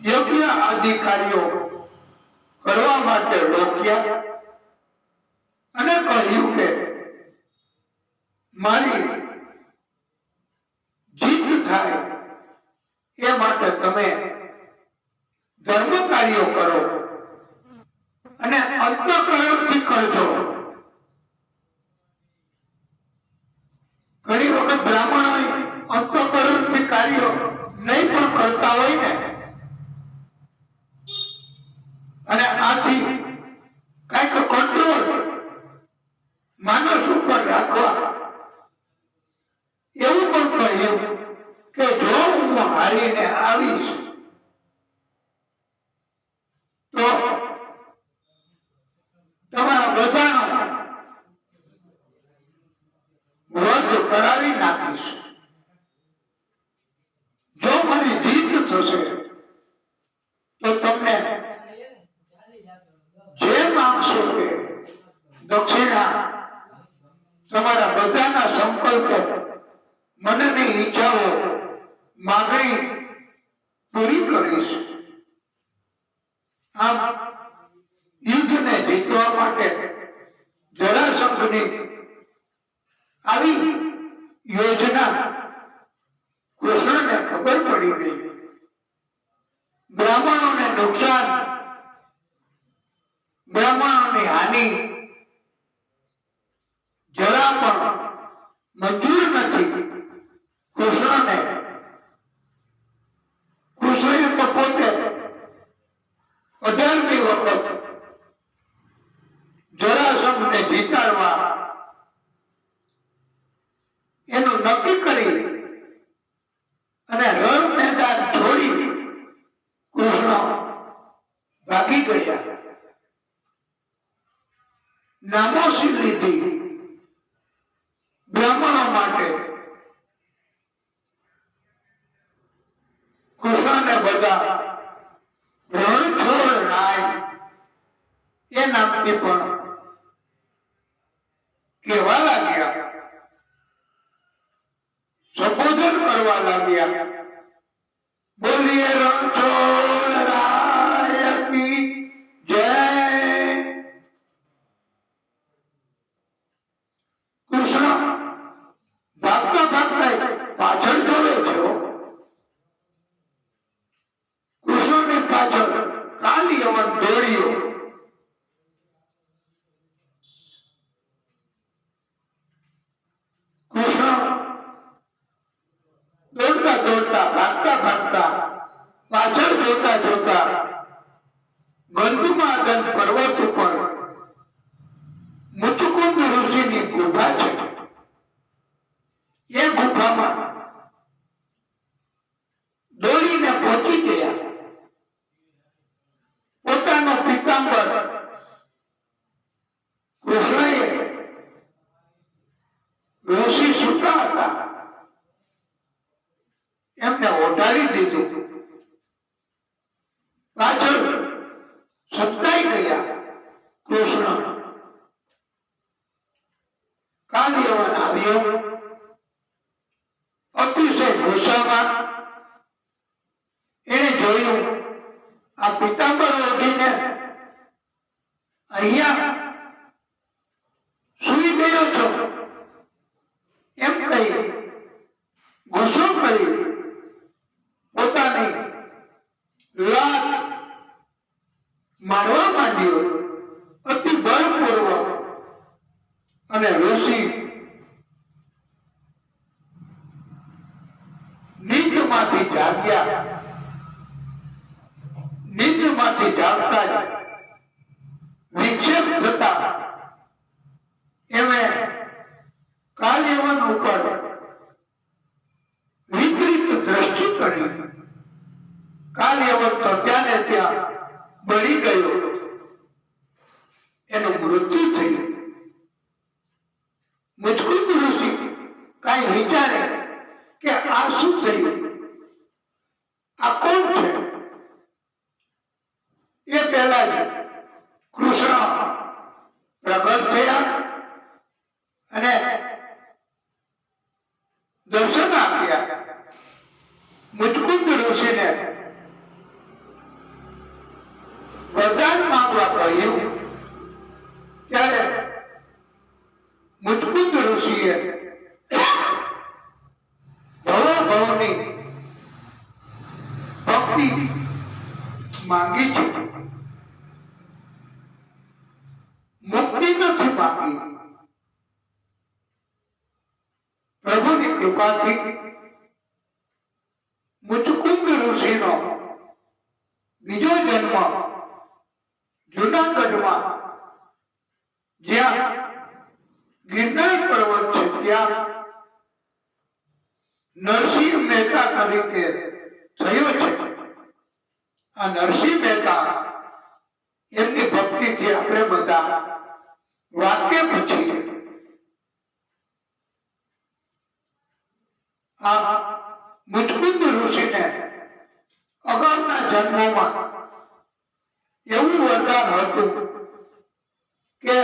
યોગ્ય અધિકારીઓ કરવા માટે રોક્યા અને કહ્યું કે મારી જીત થાય એ માટે તમે ધર્મ કાર્યો કરો અને અંતઃકરણથી કરજો. ઘણી વખત બ્રાહ્મણો અંતઃકરણથી કાર્યો નહીં પણ કરતા હોય ને, અને આથી કઈક કંટ્રોલ માનસ ઉપર રાખવા એવું પણ કહ્યું કે જો હું હારીને આવીશ તો તમારા બધાનો વધ કરાવી નાખીશ. જો મારી જીત થશે તો તમને જે માંગશો તે દક્ષિણા, તમારા બધાના સંકલ્પો, મનની ઈચ્છાઓ માગણી પૂરી કરીશ. આમ યુદ્ધને જીતવા માટે જરાસંઘની આવી યોજના કૃષ્ણને ખબર પડી ગઈ. બ્રાહ્મણોને નુકસાન, બ્રાહ્મણોની હાનિ જરા પણ મંજૂર નથી કૃષ્ણને. કૃષ્ણએ તો પોતે 18મી વખત જરાસંઘને જીતાડવા એનું નક્કી કરી અને રણ મેદાન છોડી કૃષ્ણ ભાગી ગયા. નામોશી લીધી બ્રાહ્મણો માટે. કૃષ્ણને બધા રણછોડ રાય એ નામથી પણ કહેવા લાગ્યા, સંબોધન કરવા લાગ્યા. બોલીએ રણછોડ રાય કી જય. કૃષ્ણ ભાગતા ભાગતા પાછળ જોવે છે. કૃષ્ણની પાછળ કાલી યવન દોડ્યો. કૃષ્ણ દોડતા દોડતા ભાગતા ભાગતા પાછળ જોતા જોતા ગંધમાદન પર્વત ઉપર મુચુકુંદ ઋષિની ગુફા છે. એ ગુફામાં દોડીને પહોંચી ગયા. પોતાનો પિતાંબર કૃષ્ણએ ઋષિ સૂતા હતા એમને ઓઢાડી દીધું. પાછળ સતાઈ ગયા કૃષ્ણ. કાલયવન આવ્યો અતિશય ગુસ્સામાં. એને જોયું આ પિતાંબર ઓઢીને અહીંયા સુઈ ગયો છો એમ કહી ગુસ્સો કરી પોતાની લાત મારવા માંડ્યો અતિ બળપૂર્વક. અને ઋષિ નીંદમાંથી જાગ્યા. નીંદમાંથી જાગતા જ વિક્ષેપ થતા એમણે કાલયવન ઉપર વિપરીત દ્રષ્ટિ કરી. કાલયવન તો ત્યાં ને ત્યાં બળી ગયો. એનું મૃત્યુ થયું. મુચકુંદ ઋષિ કઈ વિચારે કે આ શું થયું, આ કોણ છે? એ પહેલા જ કૃષ્ણ પ્રગટ થયા અને દર્શન આપ્યા. મુચકુંદ ઋષિને વરદાન માંગવા કહ્યું. ત્યારે મુચકુંદ ઋષિએ ભવની ભક્તિ માંગી છે, મુક્તિ નથી માંગી. પ્રભુની કૃપાથી મુચકુંદ ઋષિનો બીજો જન્મ જૂનાગઢમાં જ્યાં ગિરનાર પર્વત છે ત્યાં નરસિંહ મહેતા તરીકે થયો છે. આ નરસિંહ મહેતા એમની ભક્તિથી આપણે બધા વાકેફ છીએ. આ મુચકુંદ ઋષિને અગાઉના જન્મોમાં એવું વરદાન હતું કે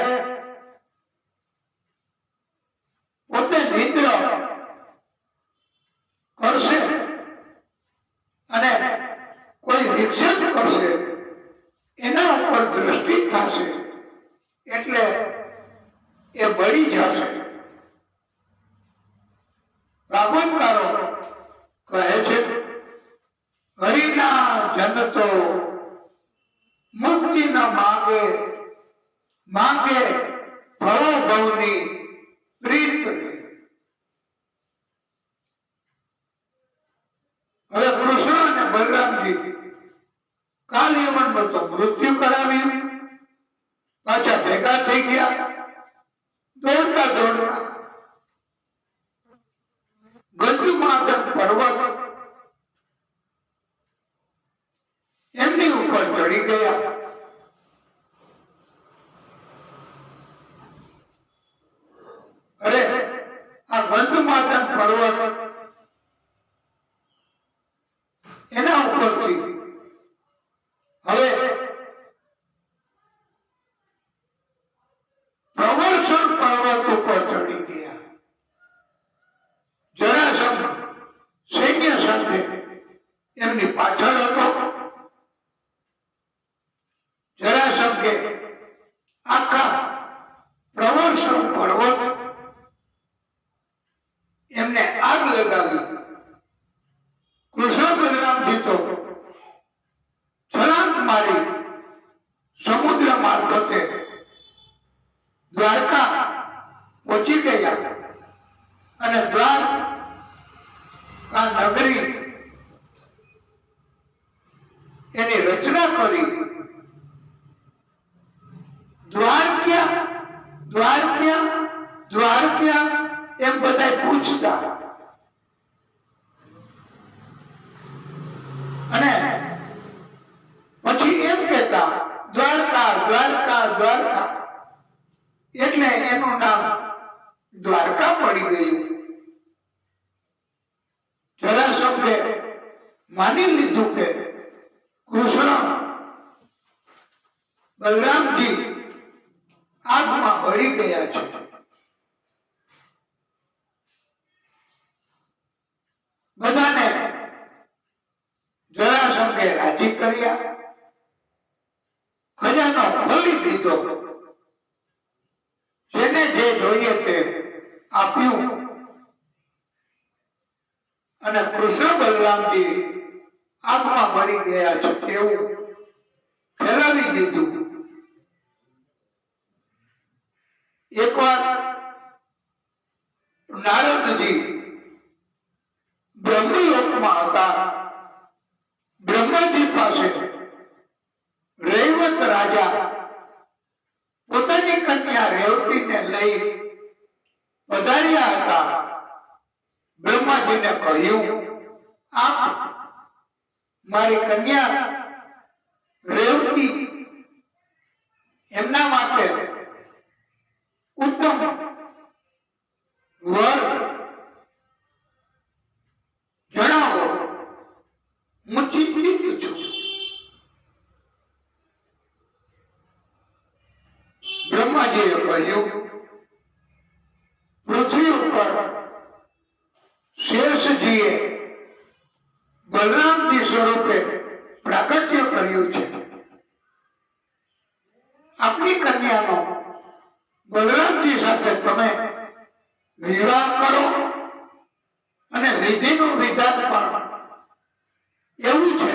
પોતે નિદ્ર કરશે હરિના જન તો મુક્તિ ન માગે, માગે ભવો ભવની પ્રીત રે. હવે કૃષ્ણ અને બલરામજી કાલ યવનમાં તો મૃત્યુ કરાવ્યું, પાછા ભેગા થઈ ગયા, દોડતા દોડતા ગંધમાદન પર્વત એમની ઉપર ચડી ગયા. અરે આ ગંધમાદન પર્વત એના ઉપરથી હવે પ્રવર્ષણ પર્વત ઉપર ચડી ગયા. જરાસંઘ સૈન્ય સાથે એમની પાછળ હતો. જરાસંઘે આખા પ્રવર્ષણ પર્વત એમને આગ લગાવી. કૃષ્ણ બલરામજી તો છલાંગ મારી સમુદ્ર મારફતે દ્વારકા પહોંચી ગયા અને દ્વારકા નગરી એની રચના કરી. દ્વારકા દ્વારકા દ્વારકા એમ બધા પૂછતા અને પછી એમ કહેતા દ્વારકા દ્વારકા દ્વારકા, એટલે એનું નામ દ્વારકા પડી ગયું. જરાસંઘે માની લીધું કે કૃષ્ણ બલરામજી આગમાં બળી ગયા છે. બધાને જરાસંઘે રાજી કર્યા, ખજાનો ખોલી દીધો, જેને જે જોઈએ તે આપ્યું અને કૃષ્ણ બલરામજી આગમાં મળી ગયા છે તેવું ફેલાવી દીધું. એકવાર નારદજી બ્રહ્મલોકમાં હતા. બ્રહ્માજી પાસે રૈવત રાજા પોતાની કન્યા રેવતીને લઈ પધાર્યા હતા. બ્રહ્માજીને કહ્યું, આપ મારી કન્યા રેવતી એમના માટે ઉત્તમ વર જણાવો, હું ચિંતિત છું. બ્રહ્માજીએ કહ્યું, પૃથ્વી ઉપર શેષજીએ બલરામજી સ્વરૂપે પ્રાગટ્ય કર્યું છે. આપની કન્યાનો બલરામજી સાથે તમે વિવાહ કરો અને વિધિનું વિધાન પણ એવું છે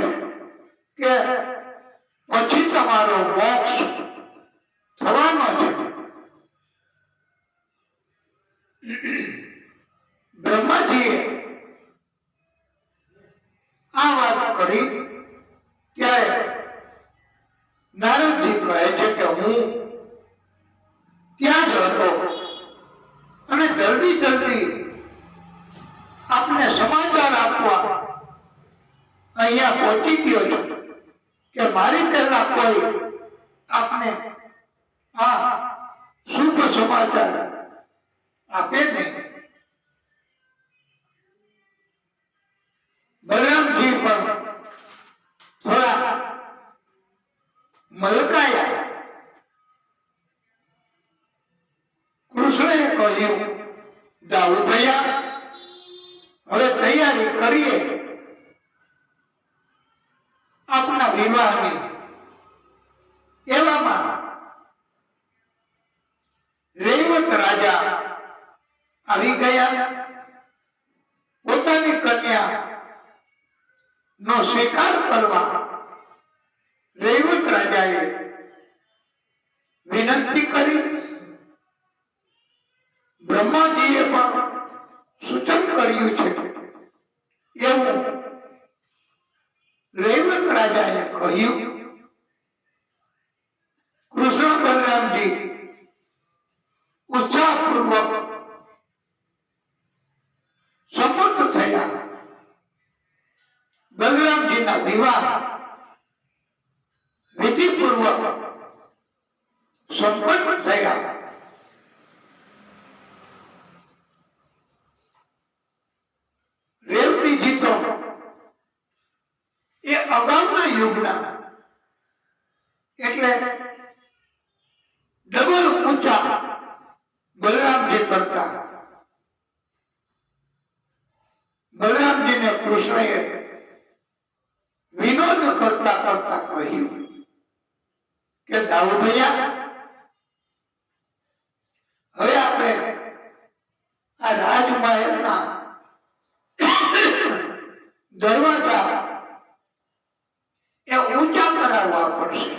કે પછી તમારો મોક્ષ થવાનો છે. બ્રહ્માજીએ આ વાત કરી ત્યારે નારદજી કહે છે કે હું ત્યાં જ હતો અને જલ્દી જલ્દી આપને સમાચાર આપવા અહીંયા પહોંચી ગયો છું કે મારી પહેલા કોઈ આપને આ શુભ સમાચાર આપે નહીં. બલરામજી પણ થોડા મલકાયા. કૃષ્ણએ કહ્યું, દાઉ ભૈયા, હવે તૈયારી કરીએ આપના વિવાહની. એવામાં રૈવત રાજા આવી ગયા. પોતાની કન્યા નો સ્વીકાર કરવા રૈવત રાજાએ વિનંતી કરી. બ્રહ્માજીએ પણ સૂચન કર્યું છે એવું રૈવત રાજાએ કહ્યું. કૃષ્ણ બલરામજી ઉત્સાહપૂર્વક સંમત થયા. બલરામજીના વિવાહ વિધિપૂર્વક સંપન્ન થયા. રેવતીજી તો એ અગાઉના યુગના એટલે ડબલ ઊંચા બલરામજી કરતા. બલરામજીને કૃષ્ણએ વિનોદ કરતા કરતા કહ્યું કે દાઉ ભૈયા, હવે આપણે આ રાજમહેલના દરવાજા એ ઊંચા કરાવવા પડશે.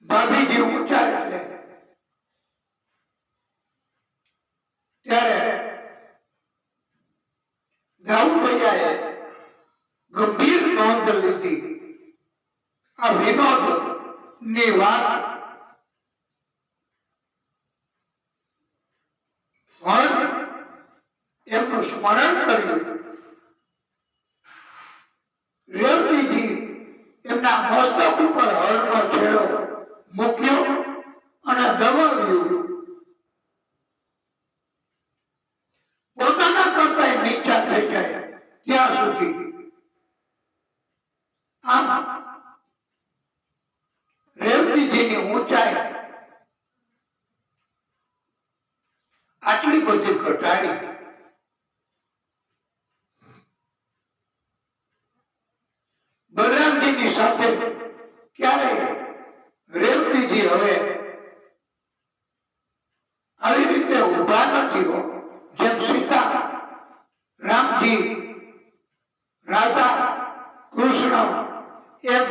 ભાભીજી ઊંચા એટલે ત્યારે દાઉ ભૈયાએ ગંભીર નોંધ લીધી. આ વિનોદ ની વાત એમનું સ્મરણ કર્યું. રેવતીજી એમના મસ્તક ઉપર હળનો છેડો મૂક્યો અને દબાવ્યું. પોતાના કરતા નીચા થઈ જાય ત્યાં સુધી. આમ રેવતીજીની ઊંચાઈ આટલી બધી ઘટાડી. બલરામજીની સાથે ક્યારેય રેવતીજી હવે આવી રીતે ઉભા નથી હો. જેમ સીતા, રામજી, રાધા, કૃષ્ણ એમ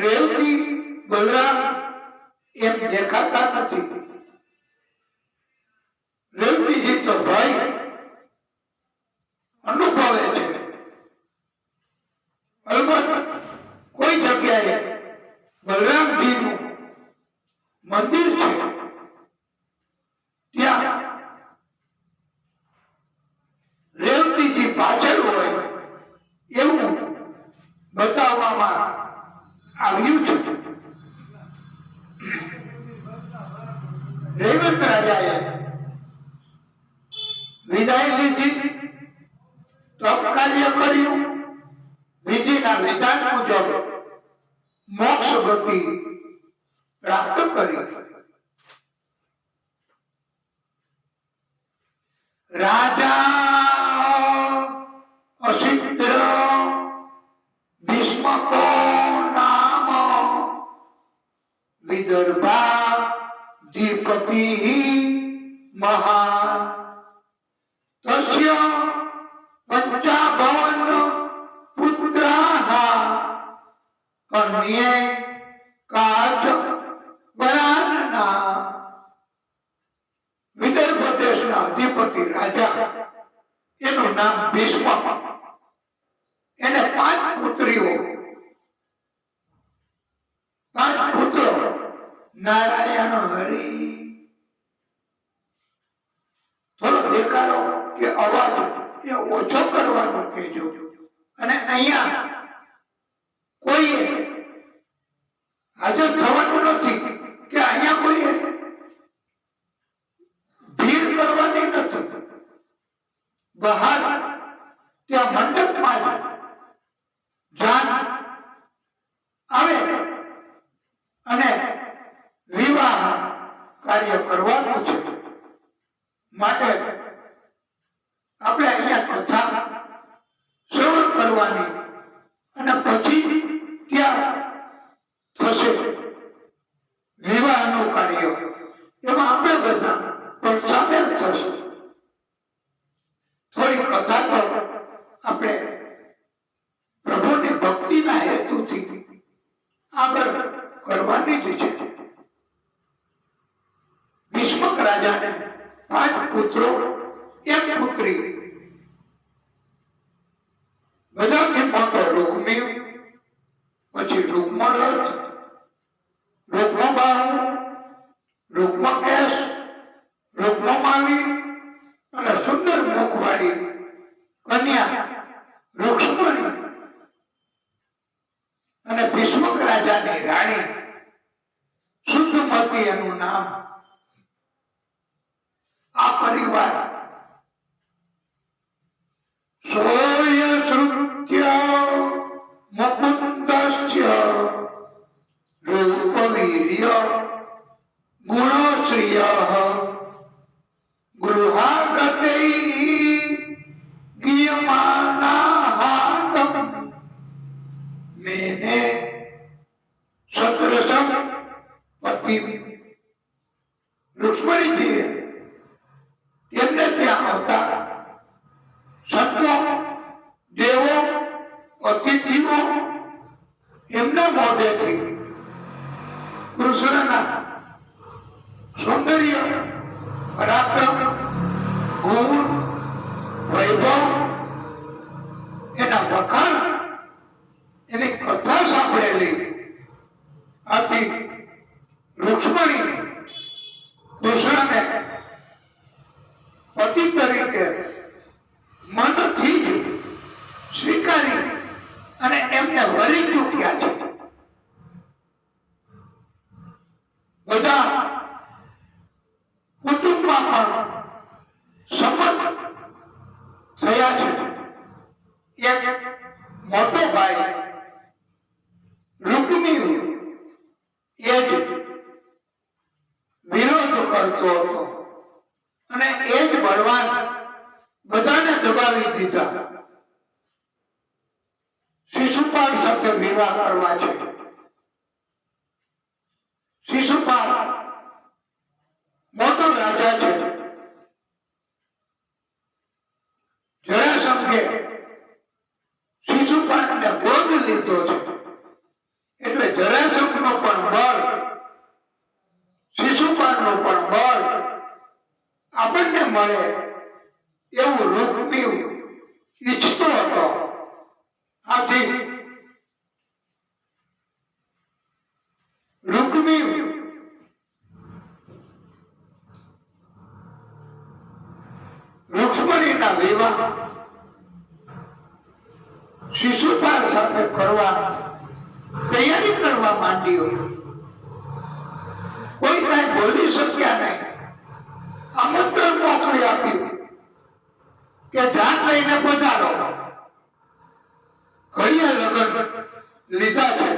રેવતી, બલરામ એમ દેખાતા નથી. રેવતીજી તો ભય અનુભવે છે. અલબત્ત કોઈ જગ્યાએ બલરામજીનું મંદિર છે ત્યાં રેવતીજી પાછળ હોય એવું બતાવવામાં આવ્યું છે. રેવત રાજાએ વિદાય લીધી, તપ કાર્ય કર્યું, વિધિના વિધાન મુજબ મોક્ષ ગતિ પ્રાપ્ત કરી. રાજા અસિદ્ર ભીષ્મકો નામ વિદર્ભાધિપતિ મહાન તસ્ય પંચાભવન પુત્રાઃ કન્યે કાચ વરાનના. વિદર્ભ દેશના અધિપતિ રાજા, એનું નામ ભીષ્મ. એને 5 પુત્રીઓ, 5 પુત્રો. નારાયણ હરિ. થોડો દેખાડો કે અવાજ એ ઓછો કરવાનો કહેજો. અને અહીંયા કોઈએ હાજર થવાનું નથી કે અહીંયા કોઈએ ભીડ કરવાની નથી. બહાર ત્યાં મંડપમાં જાન આવે અને વિવાહ કાર્ય કરવાનું છે. માટે આપણે અહીંયા કથા શ્રવણ કરવાની અને પછી ત્યાં થશે વિવાહનું કાર્ય. એમાં આપણે બધા પણ સામેલ થશું. થોડી કથા તો આપણે પ્રભુ પછી રૂક્મરથ, રૂક્મબાહુ, રૂક્મકેશ, રૂક્મમાલી અને સુંદર મુખવાળી કન્યા રૂક્ષ્મણી અને ભીષ્મક રાજાની રાણી શુદ્ધમતી એનું નામ. આ પરિવાર સોય શ્રુત્ય મુકુંદસ્ય રૂપવીર્ય ગુણશ્રિય ગૃહાગતૈ ગીયમાનાહાતમ મેને સત્રસમ પતિ. રુક્ષ્મણીજીએ તેમને ત્યાં આવતા સંતો, દેવો, અતિથિઓ એમના મોઢેથી કૃષ્ણના સૌંદર્ય, પરાક્રમ, ગુણ, વૈભવ એના વખાણ, એની કથા સાંભળેલી. આથી રૂક્ષ્મણી કૃષ્ણને પતિ તરીકે મનથી જ સ્વીકારી અને એમને વરી ચૂક્યા છે. બધા કુટુંબમાં પણ સંમત થયા છે. એક મોટો ભાઈ રૂકમી એ જ વિરોધ કરતો હતો અને એ જ બળવાન બધાને દબાવી દીધા. શિશુપાલ સાથે વિવાહ કરવા છે. શિશુપાલ મોટો રાજા છે. જરાસંઘે શિશુપાલને ગોદ લીધો છે. એટલે જરાસંઘનો પણ બળ, શિશુપાલનો પણ બળ આપણને મળે એવું રૂકમી ઈચ્છતો હતો. આથી રૂકમી રૂક્ષ્મણીના વિવાહ શિશુપાલ સાથે કરવા તૈયારી કરવા માંડ્યો. કોઈ કઈ બોલી શક્યા નહીં. આમંત્રણ મોકલી આપ્યું કે ધ્યાન લઈને પધારો. ઘડીએ લગ્ન લીધા છે.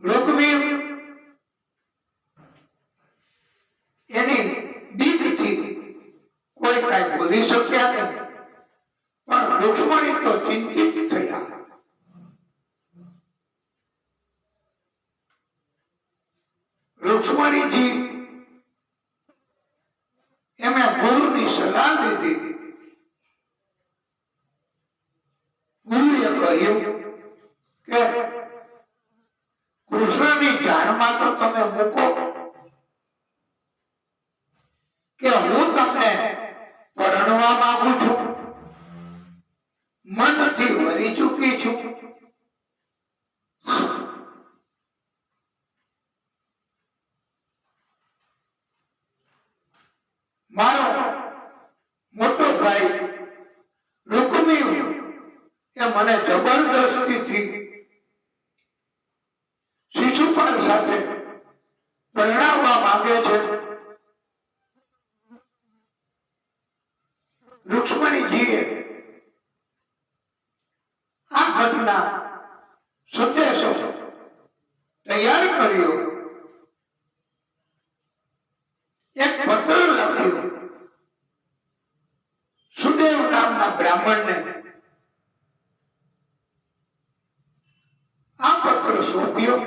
રૂકમી એની બીકથી કોઈ કઈ બોલી શક્યા નહીં. પણ રૂક્ષ્મણી તો ચિંતિત થયા. રૂક્ષ્મણીજી એમણે ગુરુની સલાહ લીધી. ગુરુએ કહ્યું કે કૃષ્ણની જાણમાં તો તમે મૂકો કે હું તમને પરણવા માંગુ છું, મનથી વરી ચૂકી છું. મારો મોટો ભાઈ રૂકમી એ મને જબરદસ્તીથી શિશુપાલ સાથે પરણાવવા માંગે છે. રૂક્ષ્મણીજીએ આ ઘટના સંદેશો તૈયાર કર્યો. એક પત્ર લખ્યો સુદેવ નામના બ્રાહ્મણને. આ પત્ર સોંપ્યો,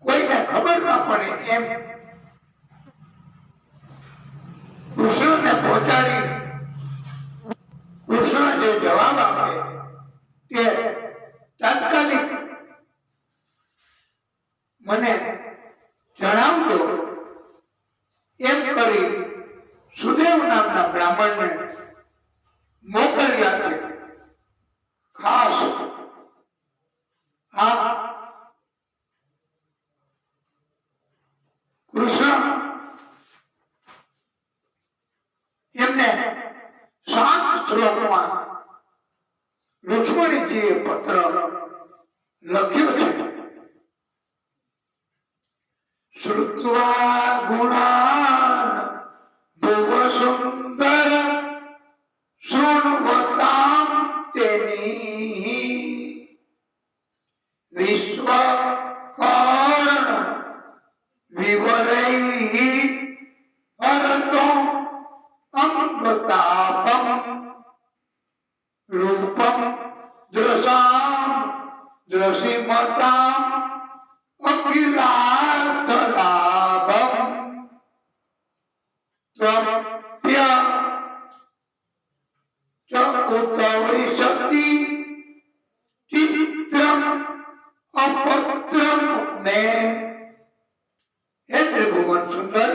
કોઈને ખબર ન પડે એમ. કૃષ્ણને પહોંચાડી કૃષ્ણ જે જવાબ આપે તે તાત્કાલિક મને જણાવજો એમ કરી સુદેવ નામના બ્રાહ્મણને મોકલ્યા. રહ્યા છે. ખાસ આ કૃષ્ણ એમને 7 શ્લોકમાં રુક્ષ્મણીજીએ પત્ર લખ્યો છે. શ્રુત્વા ગુણાન ભુવ સુંદર શૃણવતામ તેની વિશ્વ કર્ણ વિવરૈ હરતો અંગતાપમ રૂપમ દ્રશામ દ્રશિમતામ અખિલાર્થ લાભમ ત્વપ્ય ચ ઉતવૈષતિ ચિત્રમ અપત્રમ મે. હે ત્રિભુવન સુંદર,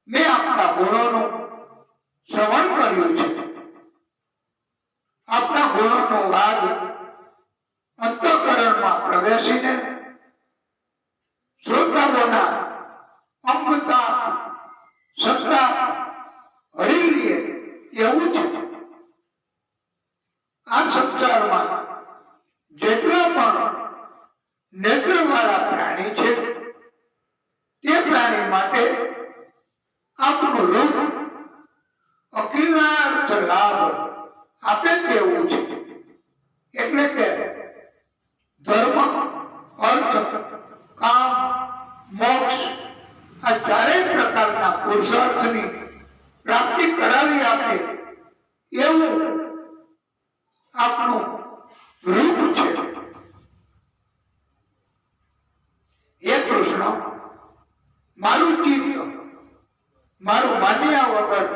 મેં આપના ગુણોનું શ્રવણ કર્યું છે. આપના ગુણોનો વાદ અંતઃકરણમાં પ્રવેશીને શ્રોતાઓના અંગતા સત્તા હરી લે એવું છે. આ સંસારમાં જેટલા પણ નેત્રવાળા પ્રાણી છે તે પ્રાણી માટે આપનું રૂપ અખિલાર્થ લાભ આપે તેવું છે. એટલે કે ધર્મ, અર્થ, કામ, મોક્ષ આ ચારેય પ્રકારના પુરુષાર્થની પ્રાપ્તિ કરાવી આપે એવું આપનું રૂપ છે. હે કૃષ્ણ, મારું ચિત્ત મારું માન્યા વગર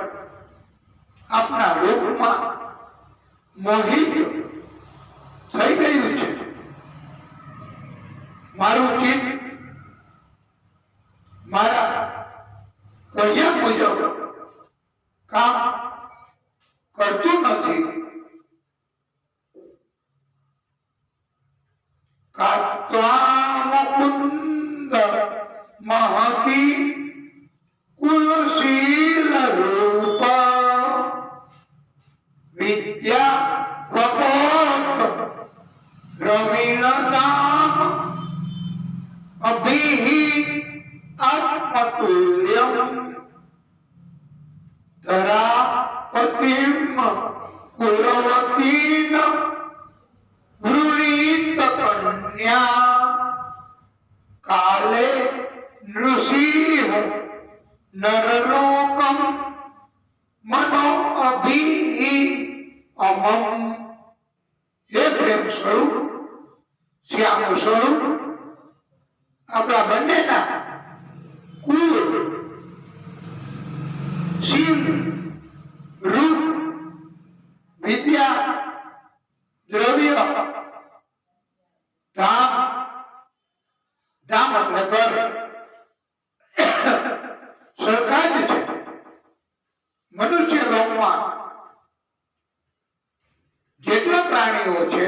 આપના રૂપમાં મોહિત થઈ ગયું છે. મારું ચિત્ત મારા કહ્યા મુજબ કામ કરતું નથી. કાત્વા મુકુંદ મહતી કુલશીલ રૂપ વિદ્યા વપોત રવિનતામ અભિહિ આત્મતુલ્યમ ધરાપતિમ કુલવતીન વૃણીત કન્યા કાલે નૃસિંહ નરલોકમ મનો અભિહિ અમમ. હે પ્રેમ સ્વરૂપ, શ્યામ સ્વરૂપ, આપણા બંનેના કુલ, શીલ, રૂપ, વિદ્યા, દ્રવ્ય, ધામ, ધામ એટલે ઘર, સરખા જ છે. મનુષ્ય લોકમાં જેટલા પ્રાણીઓ છે,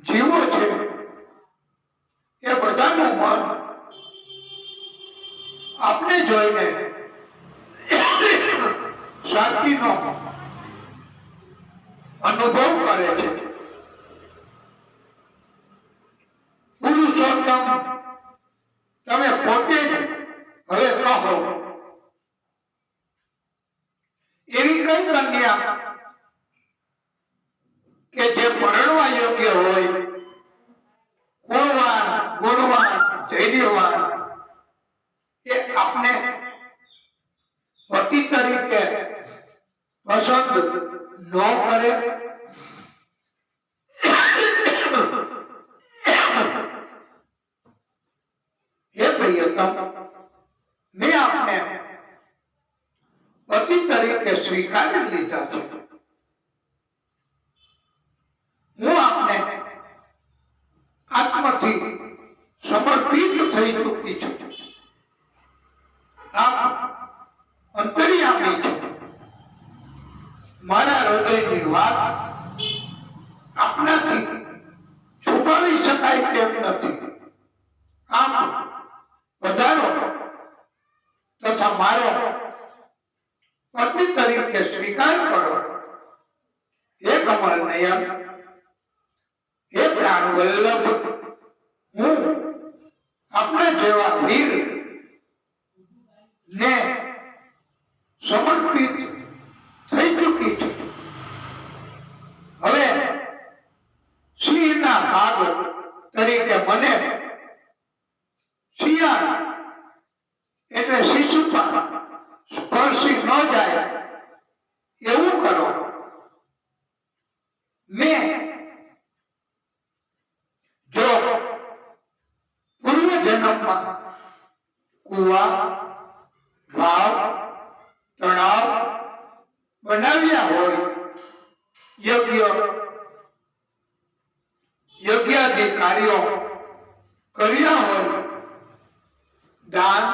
જીવો છે, એ બધાનું મન આપને જોઈને શાંતિનો અનુભવ કરે છે. પુરુષોત્તમ તમે પોતે જ હવે કહો, એવી કઈ કન્યા કે જે પરણવા યોગ્ય હોય, ગુણવાન, ગુણવાન, ધૈર્યવાન, એ આપને પતિ તરીકે પસંદ ન કરે? હે પ્રિયતમ, મેં આપને પતિ તરીકે સ્વીકારી લીધા છે. હું આપને આત્મથી સમર્પિત થઈ ચૂકી છું. આપ અંતર્યામી છો. મારા હૃદયની વાત આપનાથી છુપાવી શકાય તેમ નથી. આમ વધારો તથા મારો પત્ની તરીકે સ્વીકાર કરો. હે કમળ નયન, હે પ્રાણ વલ્લભ, હું આપણા જેવા વીર ને સમર્પિત થઈ ચૂકી છું. હવે સિંહના ભાગ તરીકે મને શિયાળ એટલે શિશુપાલ સ્પર્શી ન જાય એવું કરો. મેં જો પૂર્વ જન્મમાં કુવા, વાવ, તળાવ બનાવ્યા હોય, યજ્ઞાદિ કાર્યો કર્યા હોય, દાન,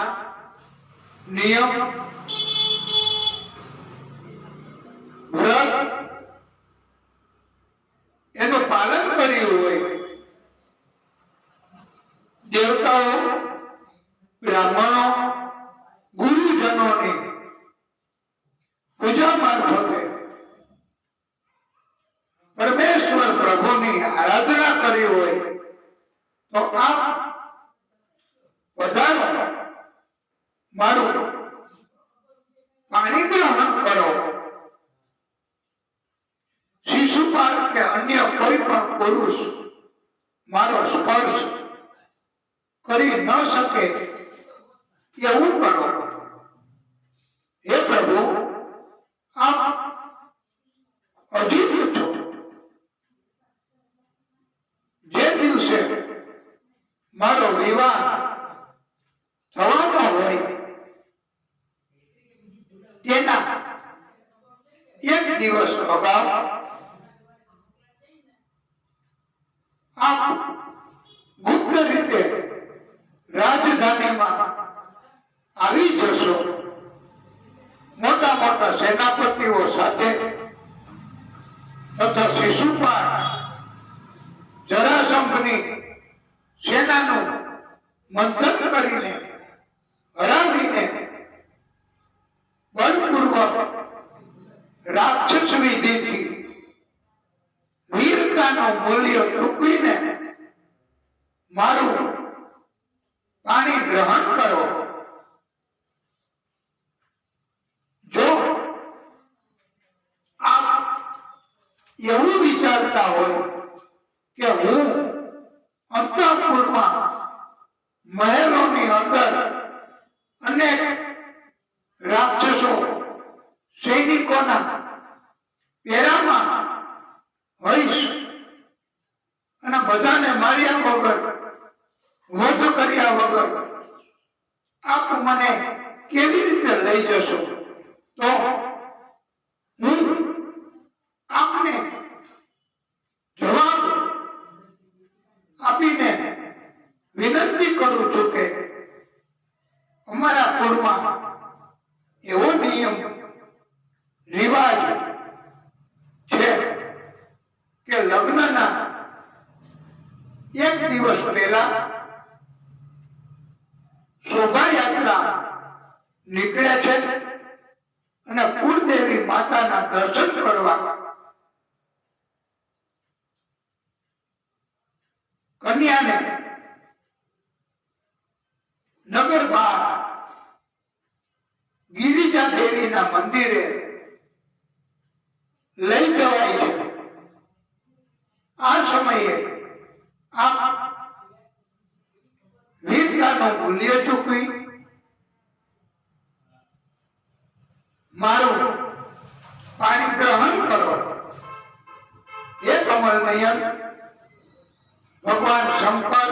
નિયમ, વ્રત એનું પાલન કર્યું હોય, દેવતાઓ, બ્રાહ્મણો, ગુરુજનોની પૂજા મારફતે પરમેશ્વર પ્રભુની આરાધના કરી હોય તો આપ વધારો મારું પાણી ગ્રહણ કરો. શિશુપાલ કે અન્ય કોઈ પણ પુરુષ મારો સ્પર્શ કરી ન શકે એવું કરો. હે પ્રભુ, આપ અજીત છો. જે દિવસે મારો વિવાહ થવાનો હોય તેના એક દિવસ અગાઉ આપ ગુપ્ત રીતે રાજધાનીમાં આવી જશો. મોટા મોટા સેનાપતિઓ સાથે તથા શિશુપાલ જરાસંઘની સેનાનું મંથન કરીને હરાવીને બળપૂર્વક રાક્ષસ વિધિથી વીરતાનું મૂલ્ય ચૂકવીને મારું પાણી ગ્રહણ કરો. જો આપ એવું વિચારતા હોય કે હું અંતઃપુરમાં મહેલોની અંદર અનેક રાક્ષસો સૈનિકોના પહેરામાં હોઈશ અને બધાને માર્યા વગર, વધ કર્યા વગર આપ મને કેવી રીતે લઈ જશો, તો હું આપને જવાબ આપીને વિનંતી કરું છું કે અમારા કુળમાં એવો નિયમ રિવાજ છે કે લગ્નના એક દિવસ પહેલા શોભાયાત્રા નીકળે છે અને કુળદેવી માતાના દર્શન કરવા કન્યાને નગર બહાર ગિરિજા દેવીના મંદિરે લઈ જવાય છે. આ સમયે આપ વીરતાનું મૂલ્ય ચૂકવી મારું પાણી ગ્રહણ કરો. હે કમળ નયન, ભગવાન શંકર,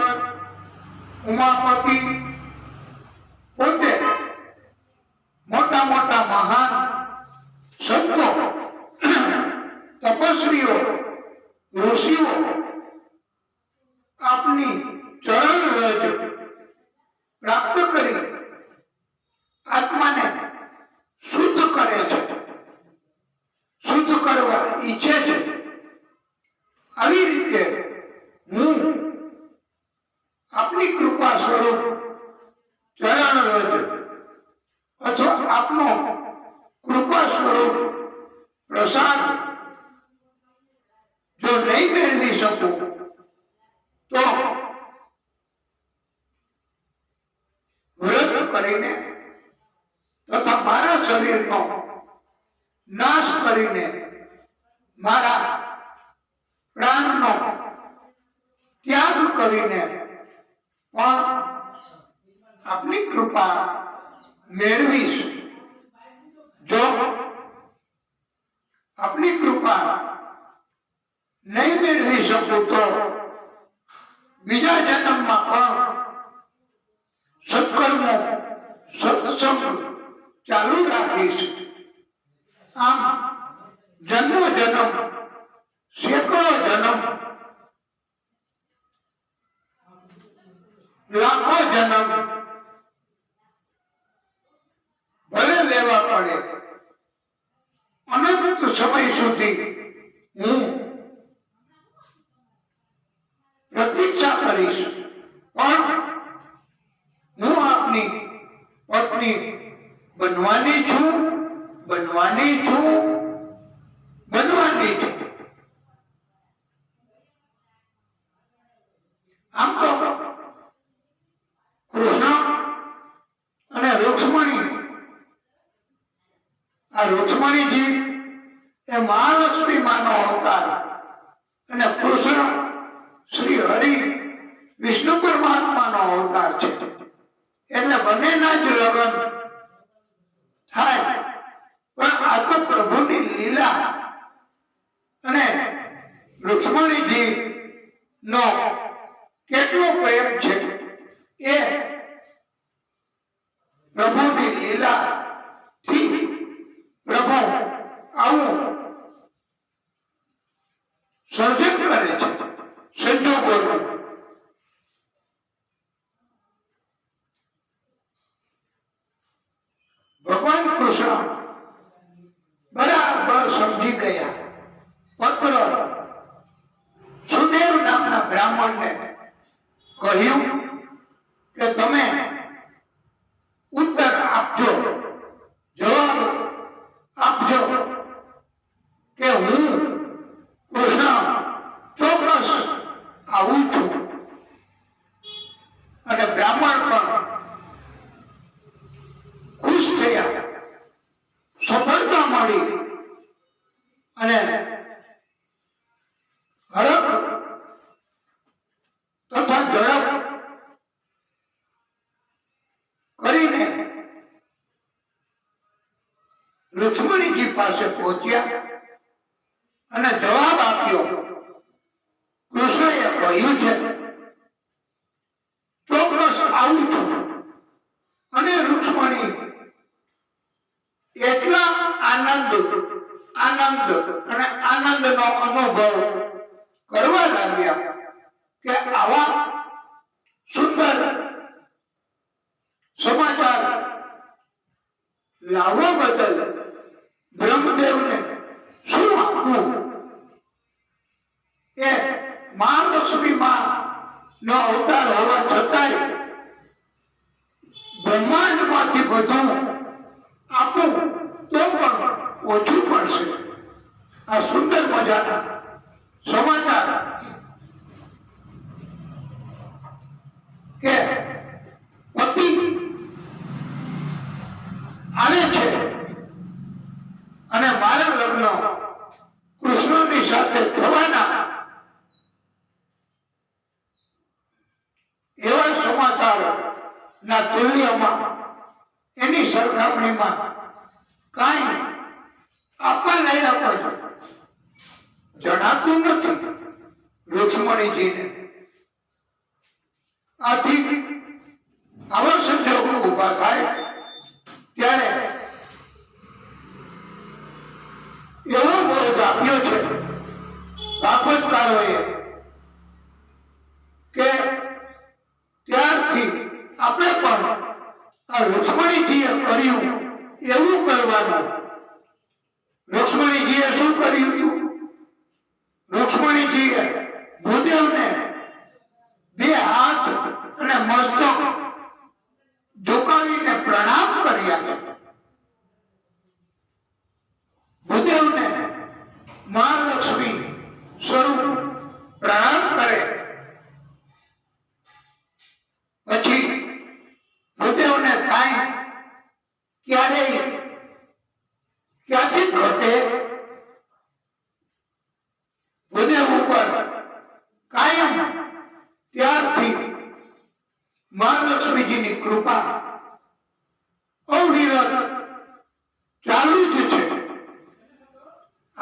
ઉમાપતિ પોતે મોટા મોટા મહાન સંતો, તપસ્વીઓ, ઋષિઓ આપની ચરણ રજ પ્રાપ્ત કરી આત્માને શુદ્ધ કરે છે. શુદ્ધ ઈચ્છે છે. આવી રીતે હું આપની કૃપા સ્વરૂપ ચરણ રજ અથવા આપનો કૃપા સ્વરૂપ પ્રસાદ જો નહીં મેળવી શકું તો વ્રત કરીને તથા મારા શરીરનો નાશ કરીને મારા પ્રાણનો ત્યાગ કરીને પણ આપની કૃપા મેળવીશ. જો આપની કૃપા નહીં મેળવી શકું તો બીજા જન્મમાં પણ સત્કર્મો સત્સંગ ચાલુ રાખીશ. આમ જન્મ જન્મ સેંકડો જન્મ લાખો જન્મ ભલે લેવા પડે, અનંત સમય સુધી હું પ્રતીક્ષા કરીશ, પણ હું આપની પત્ની બનવાની છું, બનવાની છું, બનવાની છું. આમ તો કૃષ્ણ અને રૂક્ષ્મણી, આ રૂક્ષ્મણીજી એ મહાલક્ષ્મી માનો અવતાર અને કૃષ્ણ શ્રી હરિ વિષ્ણુ પરમાત્માનો અવતાર છે. એટલે બંનેના જ લગ્ન થાય, પણ આ તો પ્રભુની લીલા અને રૂક્ષ્મણીજી નો કેટલો પ્રેમ છે એ પ્રભુની લીલા થી પ્રભુ આવું સર્જન કરે છે સંજોગોનું. ભગવાન કૃષ્ણ બરાબર સમજી ગયા. પત્ર સુદેવ નામના બ્રાહ્મણને કહ્યું કે તમે ઉત્તર આપજો, જવાબ આપજો કે હું કૃષ્ણ ચોક્કસ આવું છું. અને બ્રાહ્મણ પણ ખુશ થયા, સફળતા મળી અને હરખ તથા ઝડપ કરીને રૂક્ષ્મણીજી પાસે પહોંચ્યા અને જવાબ આપ્યો. કૃષ્ણએ કહ્યું છે ચોક્કસ આવું છું. અને રૂક્ષ્મણી એટલા આનંદ અને આનંદનો અનુભવ કરવા લાગ્યા કે આવા સુંદર સમાચાર લાવવા બદલ બ્રહ્મદેવને શું આપવું. એ મહાલક્ષ્મી માં નો અવતાર હોવા છતાંય બ્રહ્માંડ માંથી બધું આપું તો પણ ઓછું પડશે. આ સુંદર મજાના સમાચાર કે પતિ આવે છે અને મારા લગ્ન કૃષ્ણની સાથે થવાના, એવા સમાચાર ના તુલ્યમાં એની સરખામણીમાં કાંઈ આપવા લઈ આપવા જણાતું નથી રૂક્ષ્મણીજીને. આથી આવા સંજોગો ઉભા થાય ત્યારે એવો બોધ આપ્યો છે ભાગવતકારોએ કે ત્યારથી આપણે પણ આ રૂક્ષ્મણીજીએ કર્યું એવું કરવાનું. રૂક્ષ્મણીજીએ શું કર્યું હતું?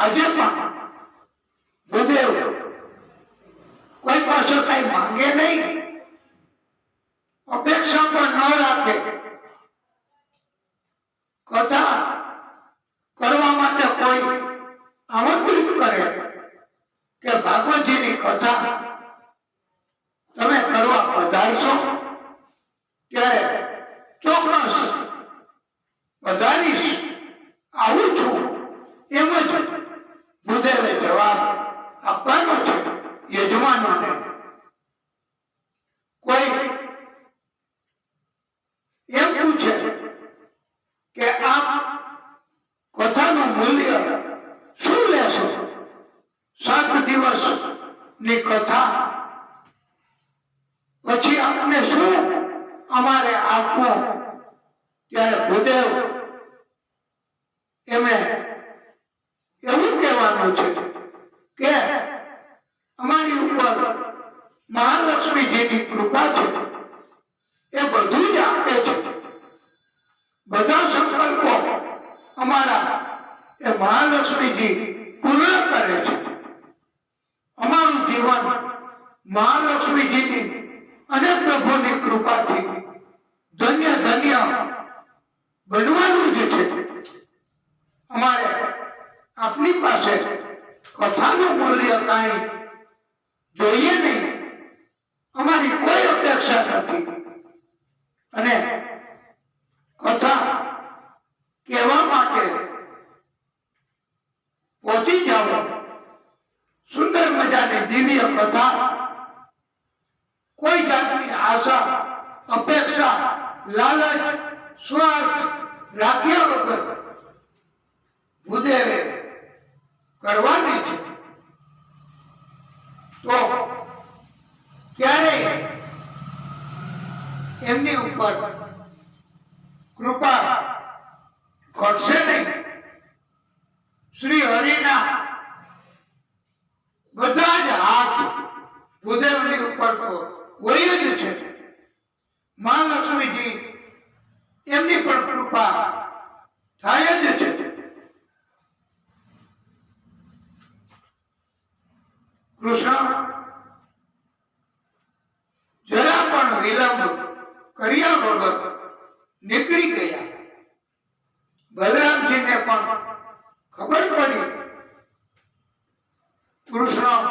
આજે પણ ભૂદેવ કોઈ પાસે કઈ માંગે નહીં, અપેક્ષા પણ ન રાખે, કથા કરવા માટે કોઈ આમંત્રિત કરે કે ભાગવતજીની કથા તમે કરવા પધારશો, ત્યારે ચોક્કસ પધારીશ, આવું છું, એમ જ ભૂદેવે જવાબ આપવાનો છે યજમાનોને. કોઈ એમ પૂછે કે આપ કથાનું મૂલ્ય શું લેશો? 7 દિવસની કથા પછી આપને શું અમારે આપવું? ત્યારે ભૂદેવ એમણે એવું કહેવાનું છે કે અમારી ઉપર મહાલક્ષ્મીજીની કૃપા છે, એ બધું જ આપે છે, બધા સંકલ્પો અમારા એ મહાલક્ષ્મીજી પૂર્ણ કરે છે. અમારું જીવન મહાલક્ષ્મીજીની અને પ્રભુની કૃપાથી ધન્ય ધન્ય બનવાનું જ છે. અમારે આપની પાસે કથાનું મૂલ્ય કાંઈ જોઈએ નહીં, અમારી કોઈ અપેક્ષા નથી. અને કથા કહેવા માટે પહોંચી જાઓ, સુંદર મજાની દિવ્ય કથા, કોઈ જાતની આશા અપેક્ષા લાલચ સ્વાર્થ રાખ્યા વગર ભૂદેવે કરવાની છે. તો ક્યારેય એમની ઉપર કૃપા ઘટશે નહીં. શ્રી હરિના બધા જ હાથ ભૂદેવની ઉપર તો હોય જ છે. મહાલક્ષ્મીજી એમની પણ કૃપા થાય જ છે. કૃષ્ણ જરા પણ વિલંબ કર્યા વગર નીકળી ગયા. બલરામજીને પણ ખબર પડી કૃષ્ણ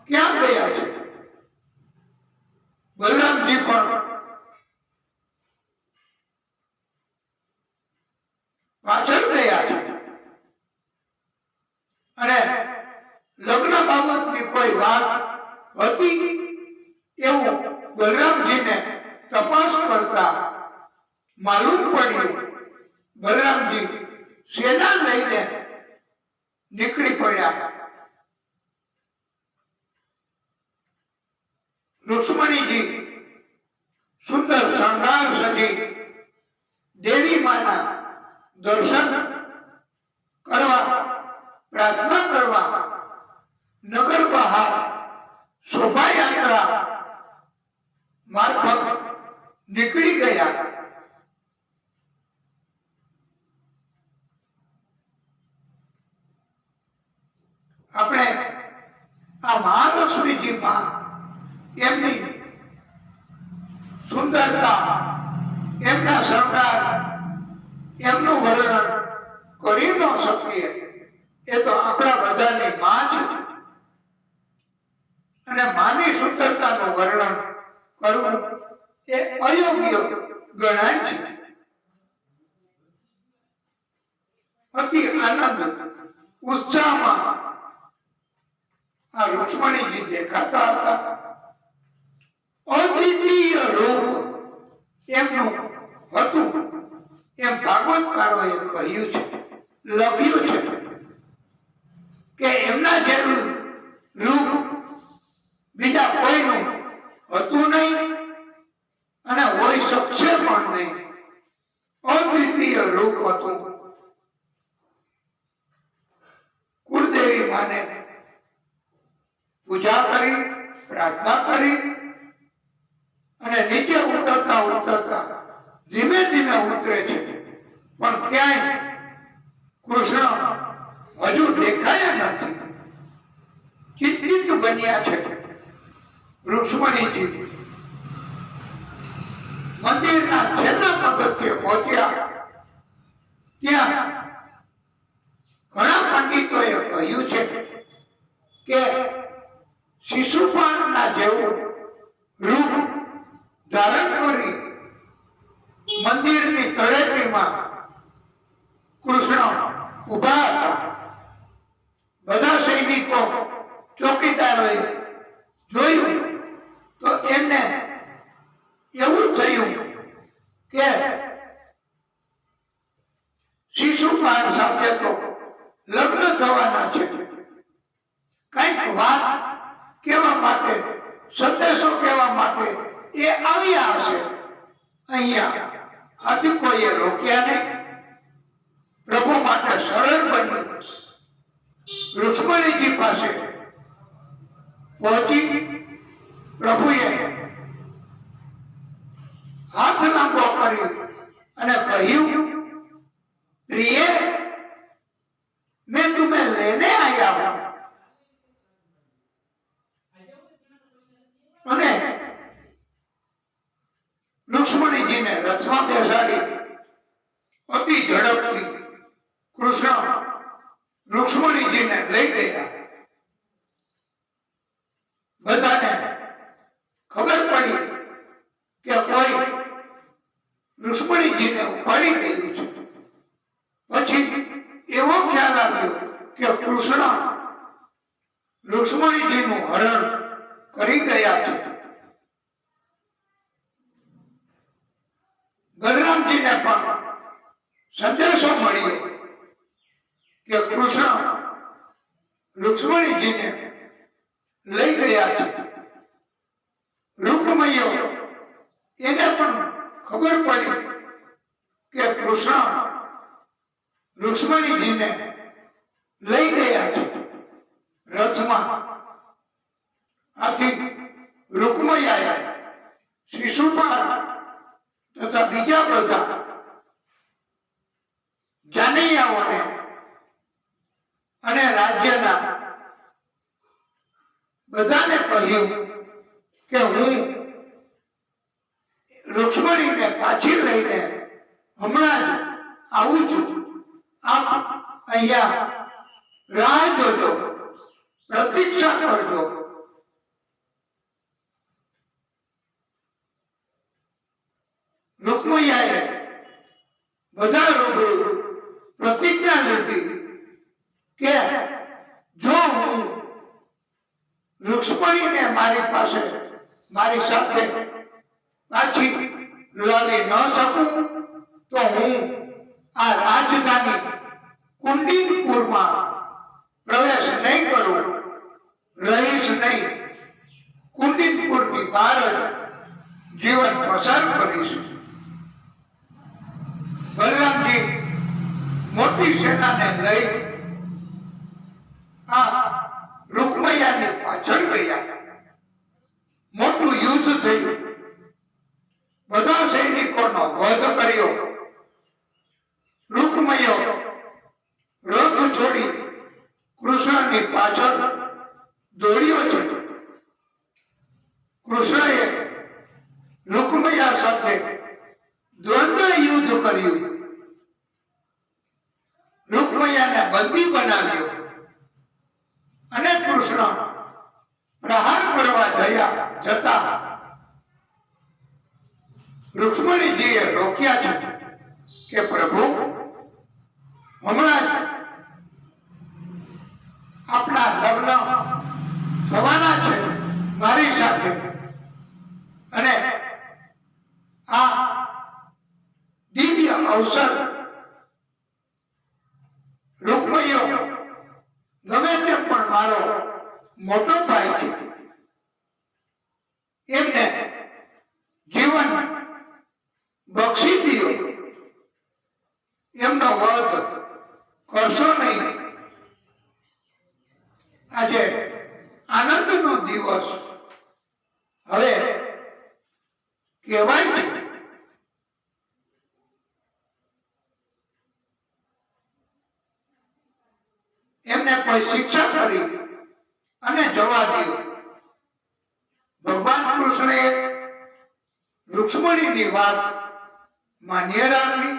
ક્યાં ગયા છે. બલરામજી પણ પાછળ ગયા છે અને લગ્ન બાબતની કોઈ વાત હતી એવું બલરામજીને તપાસ કરતા માલુમ પડ્યું. બલરામજી સેના લઈને નીકળી પડ્યા. રુક્ષ્મણીજી સુંદર શણગાર સજી દેવી માના દર્શન કરવા, પ્રાર્થના કરવા નગર બહાર શોભાયાત્રા મારફત નીકળી ગયા. આપણે આ મહાલક્ષ્મીજીમાં એમની સુંદરતા, એમના શણગાર, એમનું વર્ણન કરી ન શકીએ. એ તો આપણા બધાની માં છે અને માની સુંદરતાનું વર્ણન કરવું એ અયોગ્ય ગણાય છે. અતિ આનંદ ઉત્સાહમાં આ રુક્ષ્મણીજી દેખાતા હતા. અદ્વિતીય રૂપ એમનું હતું એમ ભાગવતકારોએ કહ્યું છે, લખ્યું છે કે એમના જેવું રૂપ બીજા કોઈનું હતું નહીં અને હોઈ શકશે પણ નહીં. અદ્વિતીય રૂપ હતું. કુળદેવી માને પૂજા કરી, પ્રાર્થના કરી અને નીચે ઉતરતા ઉતરતા ધીમે ધીમે ઉતરે છે, પણ ક્યાંય કૃષ્ણ હજુ દેખાયા નથી. ચિંતિત બન્યા છે. રુક્ષ્મણીજી મંદિરના છેલ્લા પગથિયે પહોંચ્યા. ત્યાં ઘણા પંડિતોએ કહ્યું છે કે શિશુપાળના જેવું રૂપ ધારણ કરી મંદિરની તળેટીમાં કૃષ્ણ ઉભા હતા. બધા સૈનિકો ચોકીદારોએ જોયું તો એમને એવું થયું કે શિશુપાળ સાથે તો લગ્ન થવાના છે. કઈક વાત કહેવા માટે, સંદેશો કહેવા માટે એ આવ્યા હશે. અહીંયા આથી કોઈએ રોક્યા નહીં. પ્રભુ માટે સરળ બની રુક્ષ્મણીજી પાસે પહોંચી પ્રભુએ હાથ લાંબો કરી અને કહ્યું, પ્રિય, मैं तुम्हें लेने आया हूं. અને રુક્ષ્મણીજીને રથમાં બેસાડી અતિ ઝડપથી કૃષ્ણ રુક્ષ્મણીજીને લઈ ગયા. બધાને ખબર પડી કે કોઈ રુક્ષ્મણીજીને ઉપાડી ગયું છે. પછી એવો ખ્યાલ આવ્યો કે કૃષ્ણ રુક્ષ્મણીજીનું હરણ કરી ગયા છે. બલરામજીને પણ સંદેશો મળ્યો કે કૃષ્ણ રુક્ષ્મણીજીને લઈ ગયા છે. રૂકમયો એને પણ ખબર પડી કે કૃષ્ણ રુક્ષ્મણીજીને લઈ ગયા છે રથમાં. આથી રૂકમયાએ શિશુપાળ તથા બીજા બધા જાનૈયાઓને અને રાજ્યના બધાને કહ્યું કે હું રુક્ષ્મણીને પાછી લઈને હમણાં જ આવું છું. આપ અહીંયા રાહ જોજો, પ્રતીક્ષા કરજો. રૂકમૈયાએ બધા રૂબરૂ પ્રતિજ્ઞા લીધી કે જો હું રુક્ષ્મણીને મારી પાસે મારી સાથે પાછી લાવી ન શકું તો હું આ રાજધાની કુંડીનપુરમાં પ્રવેશ નહીં કરું, રહીશ નહીં. કુંડીનપુરની બહાર જ જીવન પસાર કરીશ. બલરામજી મોટી સેનાને લઈ આ રૂકમૈયાની પાછળ ગયા. મોટું યુદ્ધ થયું. બધા સૈનિકોનો વધ કર્યો. રૂકમયો રથ છોડી કૃષ્ણની પાછળ દોડ્યો છે. કૃષ્ણએ રૂકમયા સાથે દ્વંદ્વ યુદ્ધ કર્યું. રૂકમયાને બંદી બનાવ્યો અને કૃષ્ણ પ્રહાર કરવા જતા રુક્ષ્મણીજીએ રોક્યા છે કે પ્રભુ, હમણાં જ આપણા લગ્ન થવાના છે મારી સાથે, અને આ દિવ્ય અવસર રૂકમયો ગમે તેમ પણ મારો મોટો ભાઈ છે, એમને જીવન બક્ષી દીધો, એમનો વધ કરશો નહીં. આજે આનંદનો દિવસ હવે કહેવાય છે. કોઈ શિક્ષા કરી અને જવા દો. ભગવાન કૃષ્ણએ રૂક્ષ્મણીની વાત માન્ય રાખી.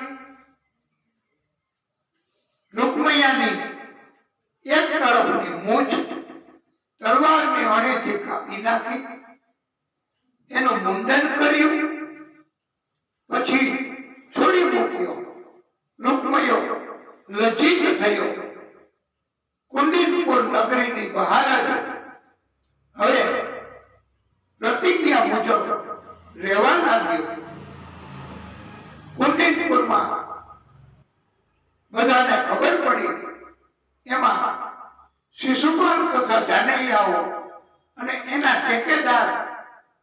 રૂકમૈયાની એક તરફની મૂછ તલવારની અણીથી કાપી નાખી, એનું મુંડન કર્યું, પછી છોડી મૂક્યો. રૂકમૈયો લજ્જિત થયો. કુંડિનપુર નગરીની બહાર જ હવે પ્રતિજ્ઞા મુજબ રહેવા લાગ્યો. કુંડિનપુરમાં બધાને ખબર પડી. એમાં શિશુપાલ તથા જાનૈયાઓ અને એના ટેકેદાર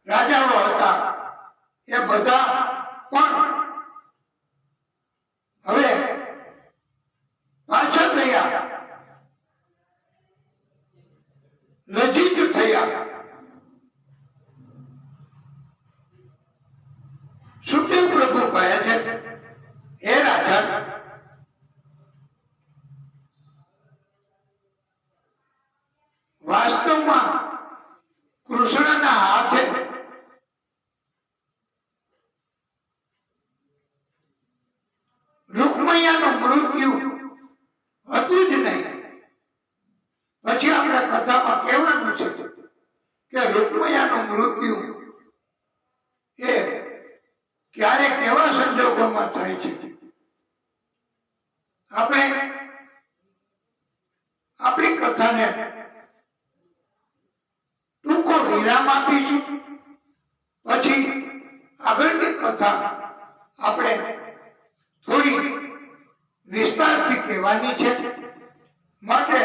રાજાઓ હતા. એ બધા પણ હવે પાછા ગયા, લજ્જિત થયા. સુખદેવ પ્રભુ કહે છે, હે રાજા, વાસ્તવમાં કૃષ્ણના હાથે રૂકમૈયાનું મૃત્યુ હતું જ નહીં. પછી આપણે કથામાં કહેવાનું છે કે રૂકમૈયાનું મૃત્યુ એ ક્યારે કેવા સંજોગોમાં થાય છે. આપણે આપણી કથાને ટૂંકો વિરામ આપીશું. પછી આગળની કથા આપણે થોડી વિસ્તારથી કહેવાની છે. માટે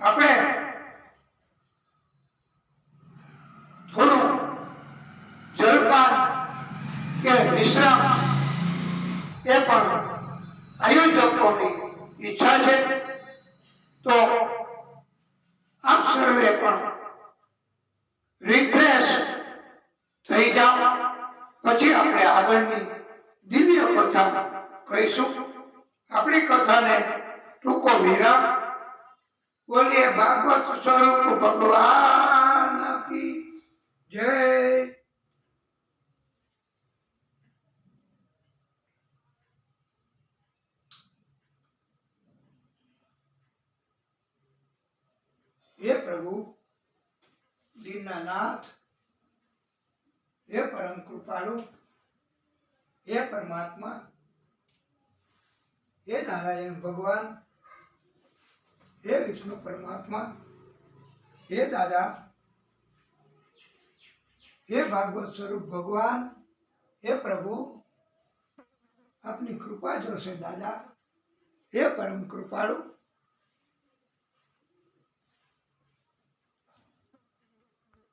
આપણે થોડું જલપાન કે વિશ્રામ એ પણ આયોજકોની ઈચ્છા છે. તો આપ સર્વે પણ રિફ્રેશ થઈ જાઓ. પછી આપણે આગળની દિવ્ય કથા કહીશું. આપણી કથાને ટૂંકો વિરામ. બોલીએ ભાગવત સ્વરૂપ ભગવાન કી જય. હે પ્રભુ દીનાનાથ, હે પરમ કૃપાળુ, હે પરમાત્મા, હે નારાયણ ભગવાન, હે વિષ્ણુ પરમાત્મા, હે દાદા, હે ભાગવત સ્વરૂપ ભગવાન, હે પ્રભુ, આપની કૃપા જોશે દાદા, હે પરમ કૃપાળુ.